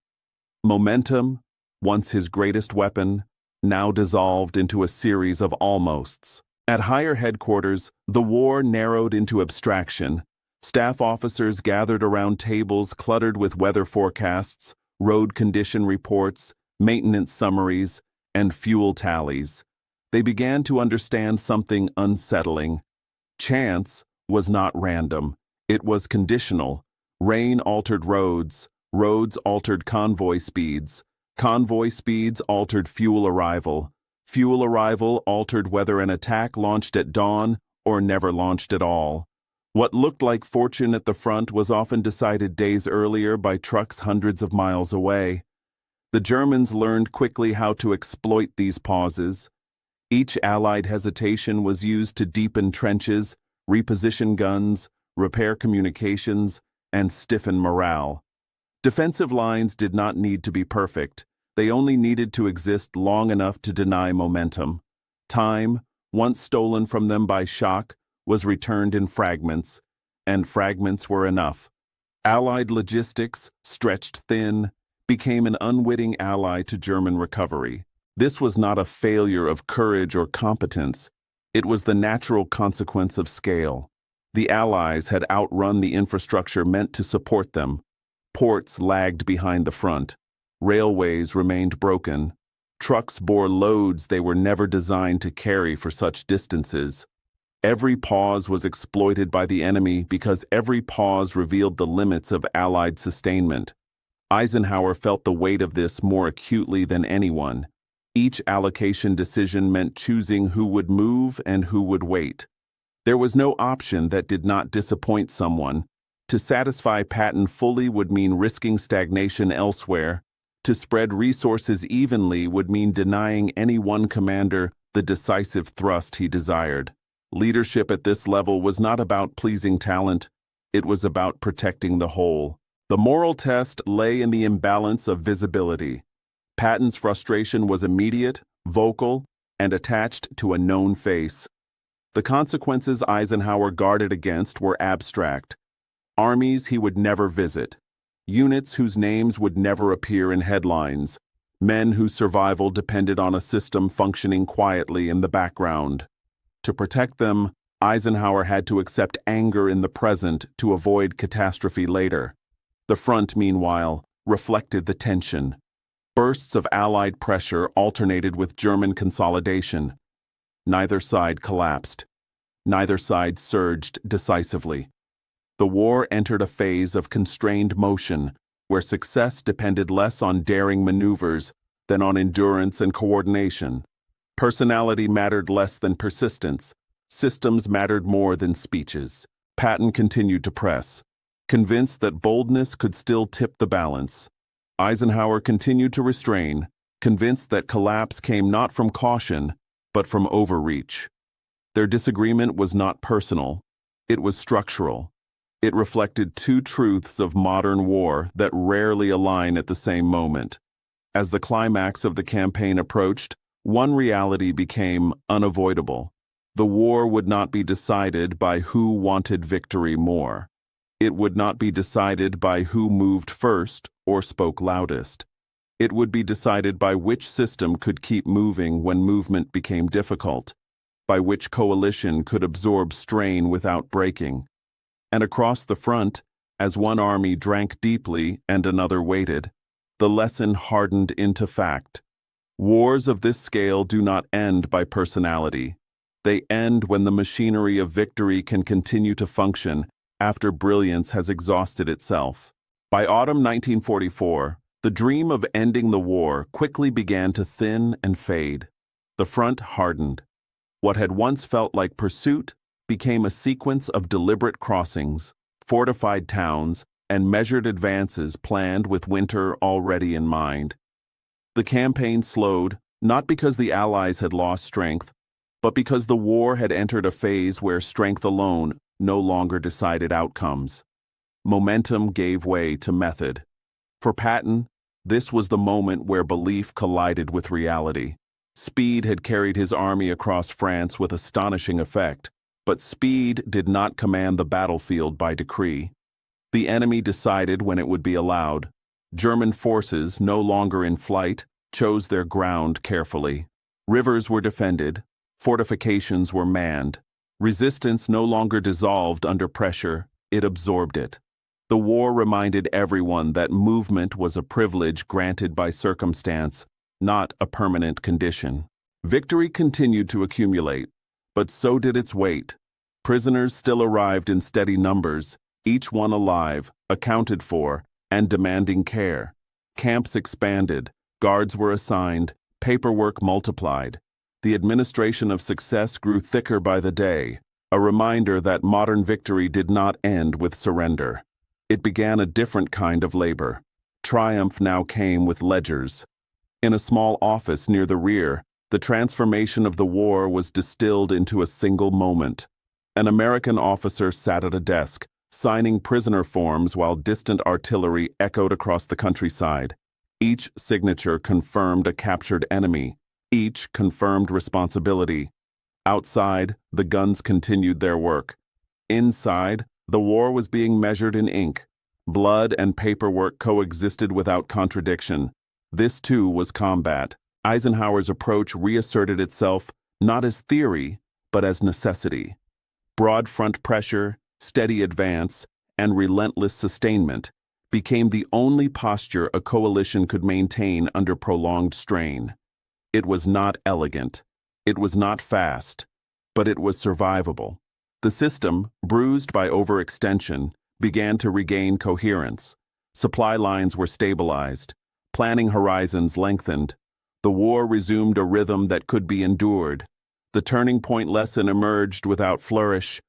Momentum, once his greatest weapon, now dissolved into a series of almosts. At higher headquarters, the war narrowed into abstraction. Staff officers gathered around tables cluttered with weather forecasts, road condition reports, maintenance summaries, and fuel tallies. They began to understand something unsettling. Chance was not random. It was conditional. Rain altered roads. Roads altered convoy speeds. Convoy speeds altered fuel arrival. Fuel arrival altered whether an attack launched at dawn or never launched at all. What looked like fortune at the front was often decided days earlier by trucks hundreds of miles away. The Germans learned quickly how to exploit these pauses. Each Allied hesitation was used to deepen trenches, reposition guns, repair communications, and stiffen morale. Defensive lines did not need to be perfect. They only needed to exist long enough to deny momentum. Time, once stolen from them by shock, was returned in fragments, and fragments were enough. Allied logistics, stretched thin, became an unwitting ally to German recovery. This was not a failure of courage or competence. It was the natural consequence of scale. The Allies had outrun the infrastructure meant to support them. Ports lagged behind the front. Railways remained broken. Trucks bore loads they were never designed to carry for such distances. Every pause was exploited by the enemy because every pause revealed the limits of Allied sustainment. Eisenhower felt the weight of this more acutely than anyone. Each allocation decision meant choosing who would move and who would wait. There was no option that did not disappoint someone. To satisfy Patton fully would mean risking stagnation elsewhere. To spread resources evenly would mean denying any one commander the decisive thrust he desired. Leadership at this level was not about pleasing talent, it was about protecting the whole. The moral test lay in the imbalance of visibility. Patton's frustration was immediate, vocal, and attached to a known face. The consequences Eisenhower guarded against were abstract. Armies he would never visit, units whose names would never appear in headlines, men whose survival depended on a system functioning quietly in the background. To protect them, Eisenhower had to accept anger in the present to avoid catastrophe later. The front, meanwhile, reflected the tension. Bursts of Allied pressure alternated with German consolidation. Neither side collapsed. Neither side surged decisively. The war entered a phase of constrained motion, where success depended less on daring maneuvers than on endurance and coordination. Personality mattered less than persistence. Systems mattered more than speeches. Patton continued to press, convinced that boldness could still tip the balance. Eisenhower continued to restrain, convinced that collapse came not from caution, but from overreach. Their disagreement was not personal, it was structural. It reflected two truths of modern war that rarely align at the same moment. As the climax of the campaign approached, one reality became unavoidable. The war would not be decided by who wanted victory more. It would not be decided by who moved first or spoke loudest. It would be decided by which system could keep moving when movement became difficult, by which coalition could absorb strain without breaking. And across the front, as one army drank deeply and another waited, the lesson hardened into fact. Wars of this scale do not end by personality. They end when the machinery of victory can continue to function after brilliance has exhausted itself. By autumn 1944, the dream of ending the war quickly began to thin and fade. The front hardened. What had once felt like pursuit became a sequence of deliberate crossings, fortified towns, and measured advances planned with winter already in mind. The campaign slowed, not because the Allies had lost strength, but because the war had entered a phase where strength alone no longer decided outcomes. Momentum gave way to method. For Patton, this was the moment where belief collided with reality. Speed had carried his army across France with astonishing effect, but speed did not command the battlefield by decree. The enemy decided when it would be allowed. German forces, no longer in flight, chose their ground carefully. Rivers were defended, fortifications were manned. Resistance no longer dissolved under pressure, it absorbed it. The war reminded everyone that movement was a privilege granted by circumstance, not a permanent condition. Victory continued to accumulate, but so did its weight. Prisoners still arrived in steady numbers, each one alive, accounted for, and demanding care. Camps expanded, guards were assigned, paperwork multiplied. The administration of success grew thicker by the day, a reminder that modern victory did not end with surrender. It began a different kind of labor. Triumph now came with ledgers. In a small office near the rear, the transformation of the war was distilled into a single moment. An American officer sat at a desk, signing prisoner forms while distant artillery echoed across the countryside. Each signature confirmed a captured enemy. Each confirmed responsibility. Outside, the guns continued their work. Inside, the war was being measured in ink. Blood and paperwork coexisted without contradiction. This too was combat. Eisenhower's approach reasserted itself not as theory, but as necessity. Broad front pressure, steady advance, and relentless sustainment became the only posture a coalition could maintain under prolonged strain. It was not elegant, it was not fast, but it was survivable. The system, bruised by overextension, began to regain coherence. Supply lines were stabilized, planning horizons lengthened. The war resumed a rhythm that could be endured. The turning point lesson emerged without flourish.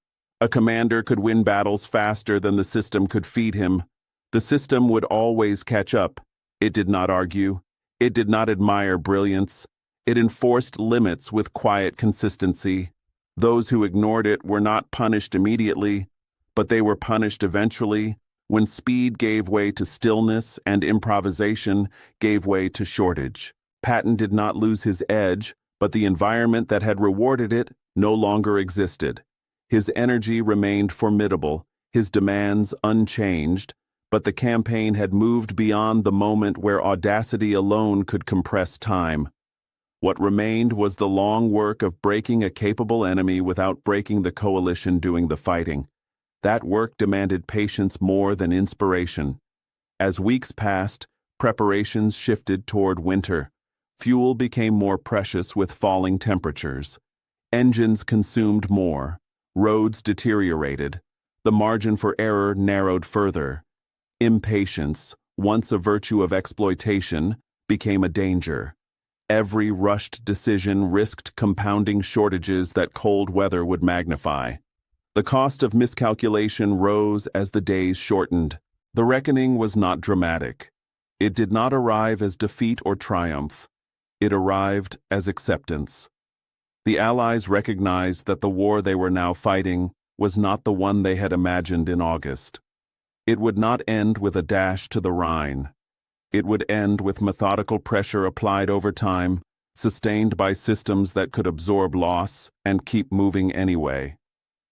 A commander could win battles faster than the system could feed him. The system would always catch up. It did not argue. It did not admire brilliance. It enforced limits with quiet consistency. Those who ignored it were not punished immediately, but they were punished eventually when speed gave way to stillness and improvisation gave way to shortage. Patton did not lose his edge, but the environment that had rewarded it no longer existed. His energy remained formidable, his demands unchanged, but the campaign had moved beyond the moment where audacity alone could compress time. What remained was the long work of breaking a capable enemy without breaking the coalition doing the fighting. That work demanded patience more than inspiration. As weeks passed, preparations shifted toward winter. Fuel became more precious with falling temperatures. Engines consumed more. Roads deteriorated. The margin for error narrowed further. Impatience, once a virtue of exploitation, became a danger. Every rushed decision risked compounding shortages that cold weather would magnify. The cost of miscalculation rose as the days shortened. The reckoning was not dramatic. It did not arrive as defeat or triumph. It arrived as acceptance. The Allies recognized that the war they were now fighting was not the one they had imagined in August. It would not end with a dash to the Rhine. It would end with methodical pressure applied over time, sustained by systems that could absorb loss and keep moving anyway.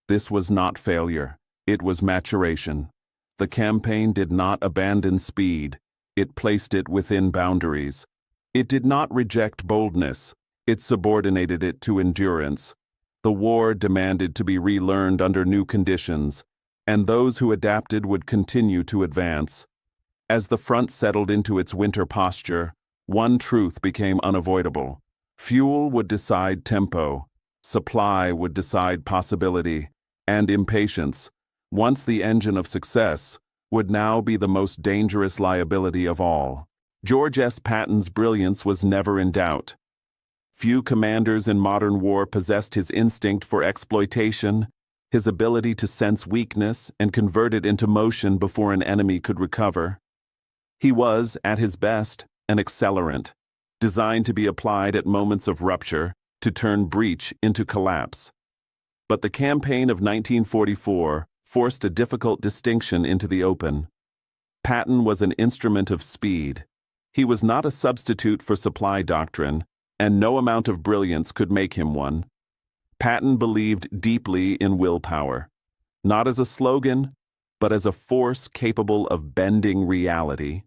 This was not failure. It was maturation. The campaign did not abandon speed. It placed it within boundaries. It did not reject boldness. It subordinated it to endurance. The war demanded to be relearned under new conditions, and those who adapted would continue to advance. As the front settled into its winter posture, one truth became unavoidable. Fuel would decide tempo, supply would decide possibility, and impatience, once the engine of success, would now be the most dangerous liability of all. George S. Patton's brilliance was never in doubt. Few commanders in modern war possessed his instinct for exploitation, his ability to sense weakness and convert it into motion before an enemy could recover. He was, at his best, an accelerant, designed to be applied at moments of rupture, to turn breach into collapse. But the campaign of 1944 forced a difficult distinction into the open. Patton was an instrument of speed. He was not a substitute for supply doctrine, and no amount of brilliance could make him one. Patton believed deeply in willpower, not as a slogan, but as a force capable of bending reality.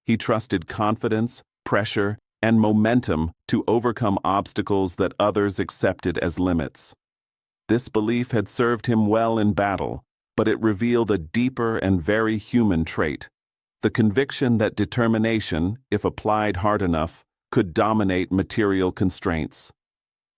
He trusted confidence, pressure, and momentum to overcome obstacles that others accepted as limits. This belief had served him well in battle, but it revealed a deeper and very human trait: the conviction that determination, if applied hard enough, could dominate material constraints.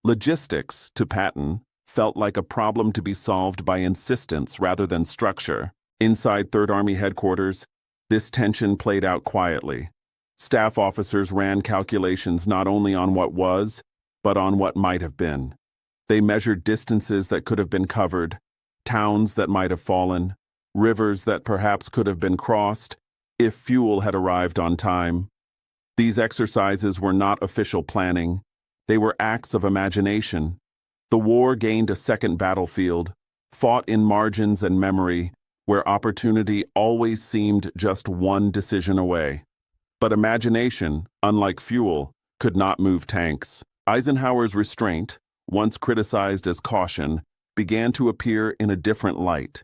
Logistics, to Patton, felt like a problem to be solved by insistence rather than structure. Inside Third Army headquarters, this tension played out quietly. Staff officers ran calculations not only on what was, but on what might have been. They measured distances that could have been covered, towns that might have fallen, rivers that perhaps could have been crossed, if fuel had arrived on time. These exercises were not official planning. They were acts of imagination. The war gained a second battlefield, fought in margins and memory, where opportunity always seemed just one decision away. But imagination, unlike fuel, could not move tanks. Eisenhower's restraint, once criticized as caution, began to appear in a different light.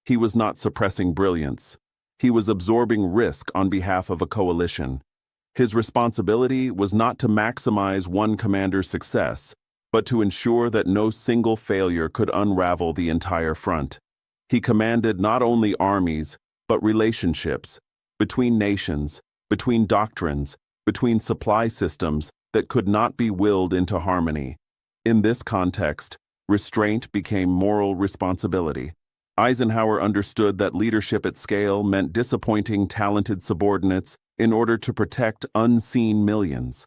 He was not suppressing brilliance. He was absorbing risk on behalf of a coalition. His responsibility was not to maximize one commander's success, but to ensure that no single failure could unravel the entire front. He commanded not only armies, but relationships, between nations, between doctrines, between supply systems that could not be willed into harmony. In this context, restraint became moral responsibility. Eisenhower understood that leadership at scale meant disappointing talented subordinates in order to protect unseen millions.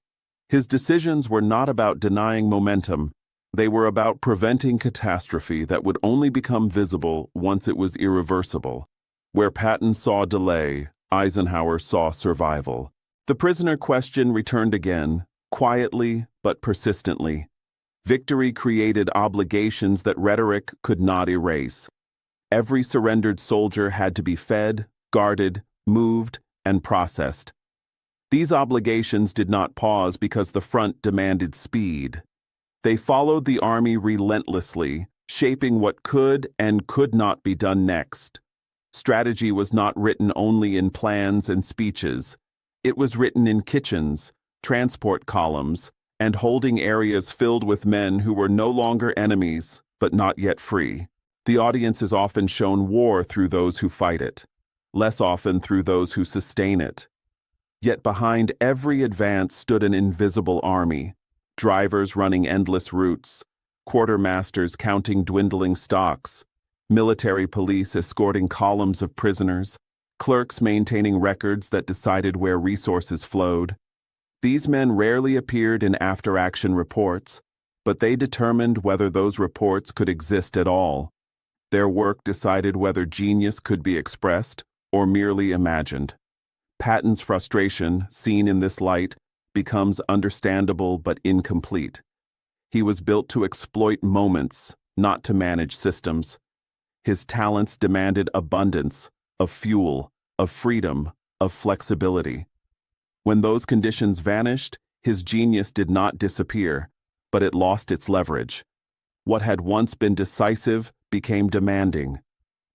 His decisions were not about denying momentum, They were about preventing catastrophe that would only become visible once it was irreversible. Where Patton saw delay, Eisenhower saw survival. The prisoner question returned again, quietly but persistently. Victory created obligations that rhetoric could not erase. Every surrendered soldier had to be fed, guarded, moved, and processed. These obligations did not pause because the front demanded speed. They followed the army relentlessly, shaping what could and could not be done next. Strategy was not written only in plans and speeches. It was written in kitchens, transport columns, and holding areas filled with men who were no longer enemies, but not yet free. The audience is often shown war through those who fight it, less often through those who sustain it. Yet behind every advance stood an invisible army, drivers running endless routes, quartermasters counting dwindling stocks, military police escorting columns of prisoners, clerks maintaining records that decided where resources flowed. These men rarely appeared in after-action reports, but they determined whether those reports could exist at all. Their work decided whether genius could be expressed or merely imagined. Patton's frustration, seen in this light, becomes understandable but incomplete. He was built to exploit moments, not to manage systems. His talents demanded abundance, of fuel, of freedom, of flexibility. When those conditions vanished, his genius did not disappear, but it lost its leverage. What had once been decisive became demanding.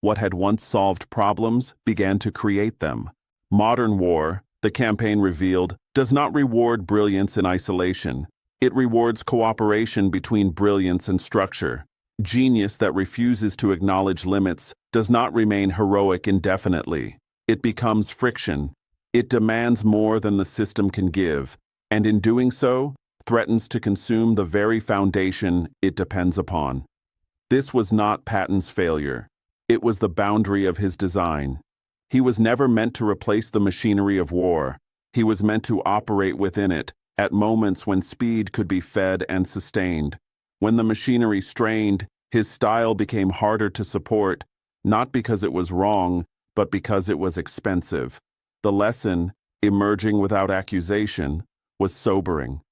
What had once solved problems began to create them. Modern war, the campaign revealed, does not reward brilliance in isolation. It rewards cooperation between brilliance and structure. Genius that refuses to acknowledge limits does not remain heroic indefinitely. It becomes friction. It demands more than the system can give, and in doing so, threatens to consume the very foundation it depends upon. This was not Patton's failure. It was the boundary of his design. He was never meant to replace the machinery of war. He was meant to operate within it, at moments when speed could be fed and sustained. When the machinery strained, his style became harder to support, not because it was wrong, but because it was expensive. The lesson, emerging without accusation, was sobering.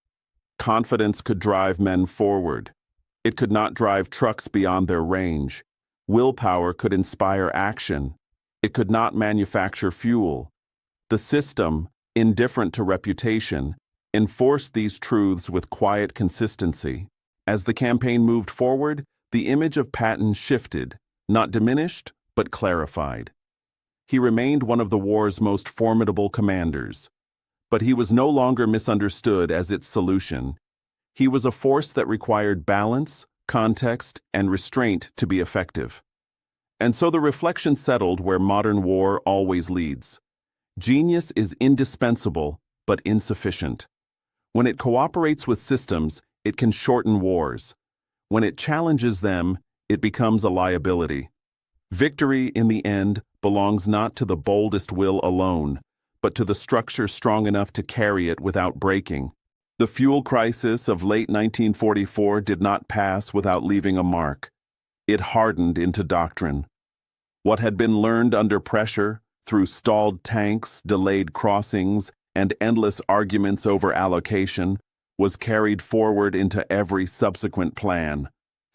Confidence could drive men forward. It could not drive trucks beyond their range. Willpower could inspire action. It could not manufacture fuel. The system, indifferent to reputation, enforced these truths with quiet consistency. As the campaign moved forward, the image of Patton shifted, not diminished, but clarified. He remained one of the war's most formidable commanders. But he was no longer misunderstood as its solution. He was a force that required balance, context, and restraint to be effective. And so the reflection settled where modern war always leads. Genius is indispensable, but insufficient. When it cooperates with systems, it can shorten wars. When it challenges them, it becomes a liability. Victory, in the end, belongs not to the boldest will alone, but to the structure strong enough to carry it without breaking. The fuel crisis of late 1944 did not pass without leaving a mark. It hardened into doctrine. What had been learned under pressure, through stalled tanks, delayed crossings, and endless arguments over allocation, was carried forward into every subsequent plan.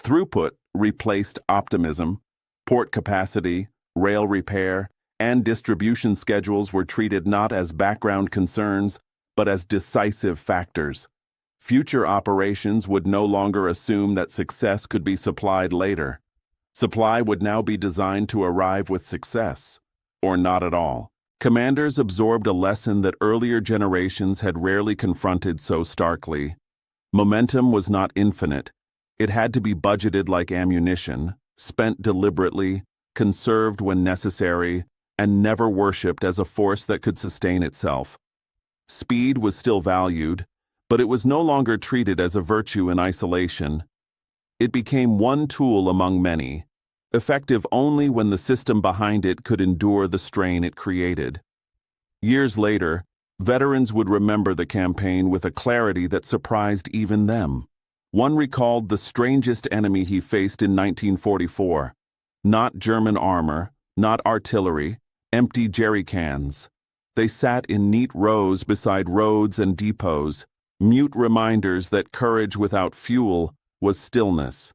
Throughput replaced optimism. Port capacity, rail repair, and distribution schedules were treated not as background concerns, but as decisive factors. Future operations would no longer assume that success could be supplied later. Supply would now be designed to arrive with success, or not at all. Commanders absorbed a lesson that earlier generations had rarely confronted so starkly. Momentum was not infinite. It had to be budgeted like ammunition, spent deliberately, conserved when necessary, and never worshipped as a force that could sustain itself. Speed was still valued, but it was no longer treated as a virtue in isolation. It became one tool among many, effective only when the system behind it could endure the strain it created. Years later, veterans would remember the campaign with a clarity that surprised even them. One recalled the strangest enemy he faced in 1944. Not German armor, not artillery, empty jerry cans. They sat in neat rows beside roads and depots, mute reminders that courage without fuel was stillness.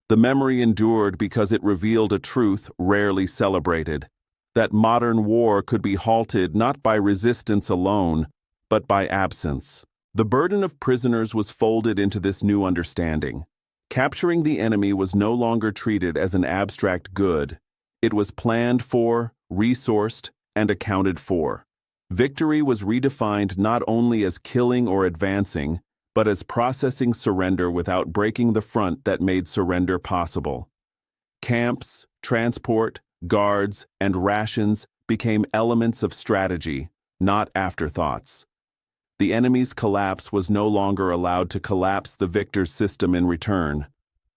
The memory endured because it revealed a truth rarely celebrated, that modern war could be halted not by resistance alone, but by absence. The burden of prisoners was folded into this new understanding. Capturing the enemy was no longer treated as an abstract good. It was planned for, resourced, and accounted for. Victory was redefined not only as killing or advancing, but as processing surrender without breaking the front that made surrender possible. Camps, transport, guards, and rations became elements of strategy, not afterthoughts. The enemy's collapse was no longer allowed to collapse the victor's system in return.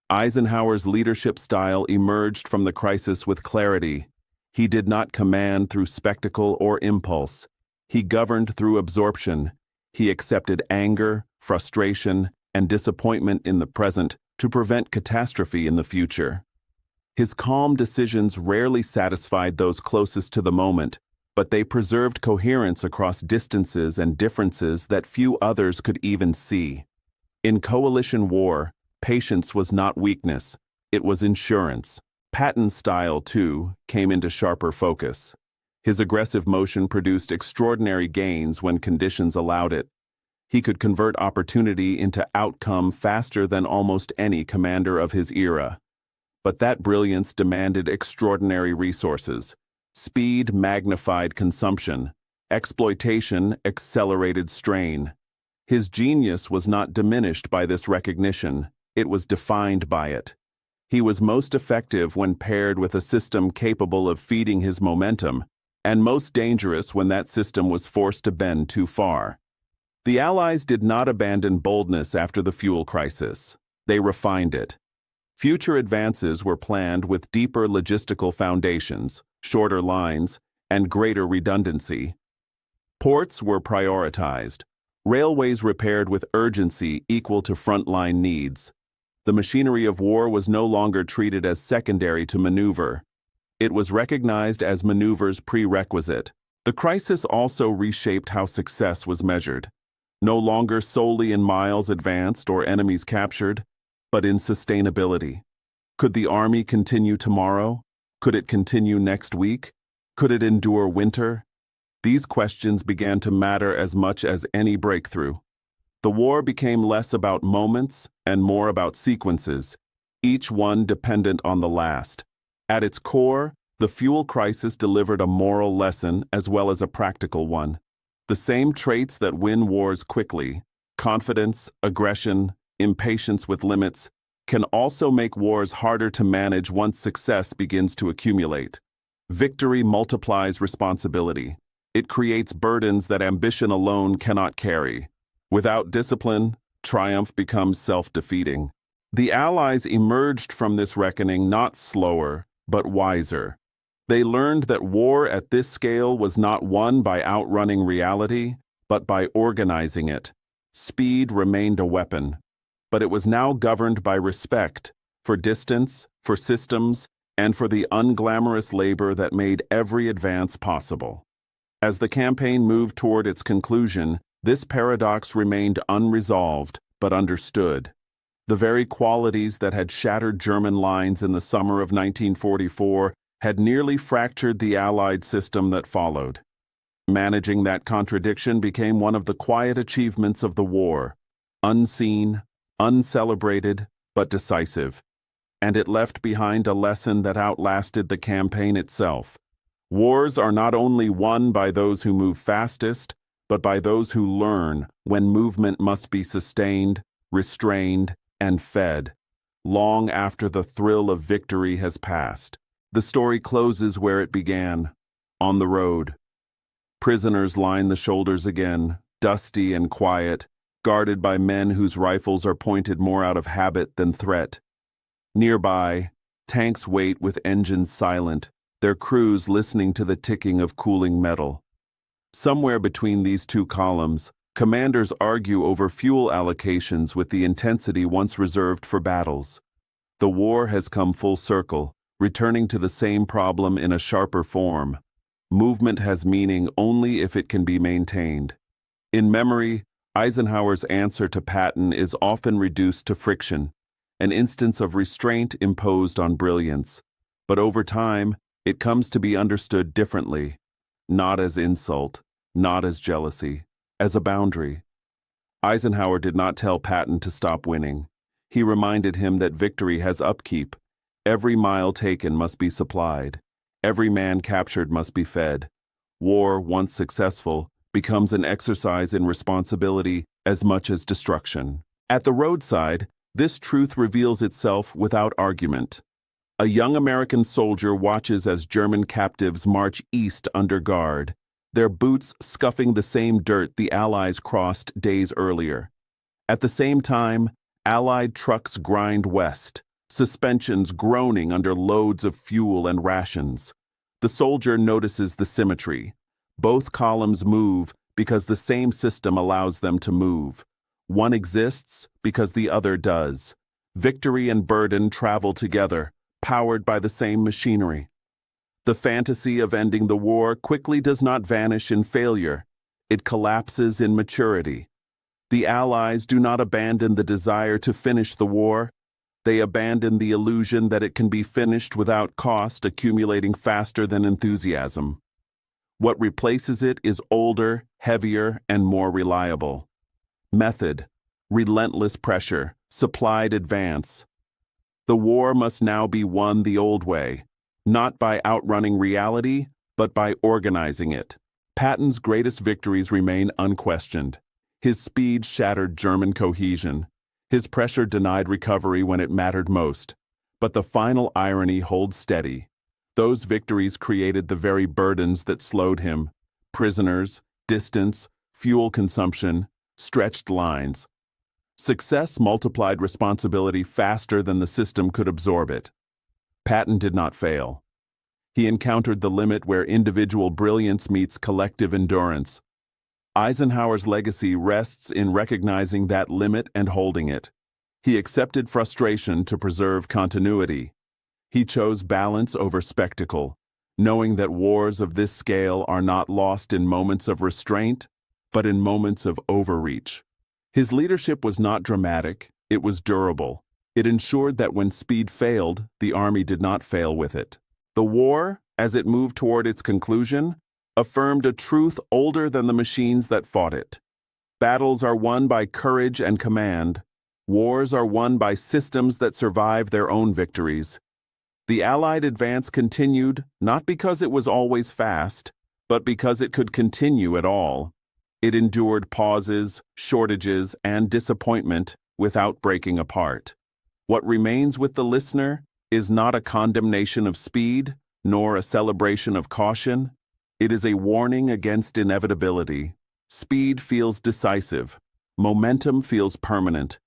Eisenhower's leadership style emerged from the crisis with clarity. He did not command through spectacle or impulse. He governed through absorption. He accepted anger, frustration, and disappointment in the present to prevent catastrophe in the future. His calm decisions rarely satisfied those closest to the moment, but they preserved coherence across distances and differences that few others could even see. In coalition war, patience was not weakness, it was insurance. Patton's style, too, came into sharper focus. His aggressive motion produced extraordinary gains when conditions allowed it. He could convert opportunity into outcome faster than almost any commander of his era. But that brilliance demanded extraordinary resources. Speed magnified consumption. Exploitation accelerated strain. His genius was not diminished by this recognition. It was defined by it. He was most effective when paired with a system capable of feeding his momentum, and most dangerous when that system was forced to bend too far. The Allies did not abandon boldness after the fuel crisis. They refined it. Future advances were planned with deeper logistical foundations, shorter lines, and greater redundancy. Ports were prioritized. Railways repaired with urgency equal to frontline needs. The machinery of war was no longer treated as secondary to maneuver. It was recognized as maneuver's prerequisite. The crisis also reshaped how success was measured. No longer solely in miles advanced or enemies captured, but in sustainability. Could the army continue tomorrow? Could it continue next week? Could it endure winter? These questions began to matter as much as any breakthrough. The war became less about moments and more about sequences, each one dependent on the last. At its core, the fuel crisis delivered a moral lesson as well as a practical one. The same traits that win wars quickly, confidence, aggression, impatience with limits, can also make wars harder to manage once success begins to accumulate. Victory multiplies responsibility. It creates burdens that ambition alone cannot carry. Without discipline, triumph becomes self-defeating. The Allies emerged from this reckoning not slower, but wiser. They learned that war at this scale was not won by outrunning reality, but by organizing it. Speed remained a weapon, but it was now governed by respect for distance, for systems, and for the unglamorous labor that made every advance possible. As the campaign moved toward its conclusion, this paradox remained unresolved but understood. The very qualities that had shattered German lines in the summer of 1944 had nearly fractured the Allied system that followed. Managing that contradiction became one of the quiet achievements of the war, unseen, uncelebrated, but decisive. And it left behind a lesson that outlasted the campaign itself. Wars are not only won by those who move fastest, but by those who learn when movement must be sustained, restrained, and fed, long after the thrill of victory has passed. The story closes where it began, on the road. Prisoners line the shoulders again, dusty and quiet, guarded by men whose rifles are pointed more out of habit than threat. Nearby, tanks wait with engines silent, their crews listening to the ticking of cooling metal. Somewhere between these two columns, Commanders argue over fuel allocations with the intensity once reserved for battles. The war has come full circle, returning to the same problem in a sharper form. Movement has meaning only if it can be maintained. In memory, Eisenhower's answer to Patton is often reduced to friction, an instance of restraint imposed on brilliance. But over time, it comes to be understood differently, not as insult, not as jealousy, as a boundary. Eisenhower did not tell Patton to stop winning. He reminded him that victory has upkeep. Every mile taken must be supplied. Every man captured must be fed. War, once successful, becomes an exercise in responsibility as much as destruction. At the roadside, this truth reveals itself without argument. A young American soldier watches as German captives march east under guard, their boots scuffing the same dirt the Allies crossed days earlier. At the same time, Allied trucks grind west, suspensions groaning under loads of fuel and rations. The soldier notices the symmetry. Both columns move because the same system allows them to move. One exists because the other does. Victory and burden travel together, powered by the same machinery. The fantasy of ending the war quickly does not vanish in failure. It collapses in maturity. The Allies do not abandon the desire to finish the war. They abandon the illusion that it can be finished without cost accumulating faster than enthusiasm. What replaces it is older, heavier, and more reliable. Method, relentless pressure, supplied advance. The war must now be won the old way, not by outrunning reality, but by organizing it. Patton's greatest victories remain unquestioned. His speed shattered German cohesion. His pressure denied recovery when it mattered most. But the final irony holds steady. Those victories created the very burdens that slowed him: prisoners, distance, fuel consumption, stretched lines. Success multiplied responsibility faster than the system could absorb it. Patton did not fail. He encountered the limit where individual brilliance meets collective endurance. Eisenhower's legacy rests in recognizing that limit and holding it. He accepted frustration to preserve continuity. He chose balance over spectacle, knowing that wars of this scale are not lost in moments of restraint, but in moments of overreach. His leadership was not dramatic, it was durable. It ensured that when speed failed, the army did not fail with it. The war, as it moved toward its conclusion, affirmed a truth older than the machines that fought it. Battles are won by courage and command. Wars are won by systems that survive their own victories. The Allied advance continued not because it was always fast, but because it could continue at all. It endured pauses, shortages, and disappointment without breaking apart. What remains with the listener is not a condemnation of speed, nor a celebration of caution. It is a warning against inevitability. Speed feels decisive. Momentum feels permanent.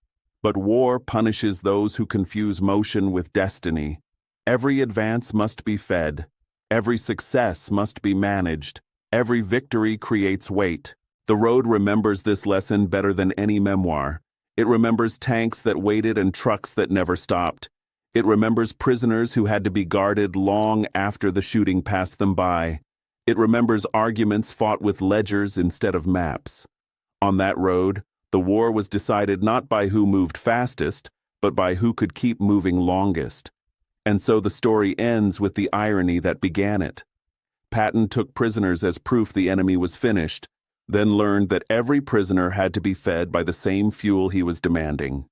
But war punishes those who confuse motion with destiny. Every advance must be fed. Every success must be managed. Every victory creates weight. The road remembers this lesson better than any memoir. It remembers tanks that waited and trucks that never stopped. It remembers prisoners who had to be guarded long after the shooting passed them by. It remembers arguments fought with ledgers instead of maps. On that road, the war was decided not by who moved fastest, but by who could keep moving longest. And so the story ends with the irony that began it. Patton took prisoners as proof the enemy was finished, then learned that every prisoner had to be fed by the same fuel he was demanding.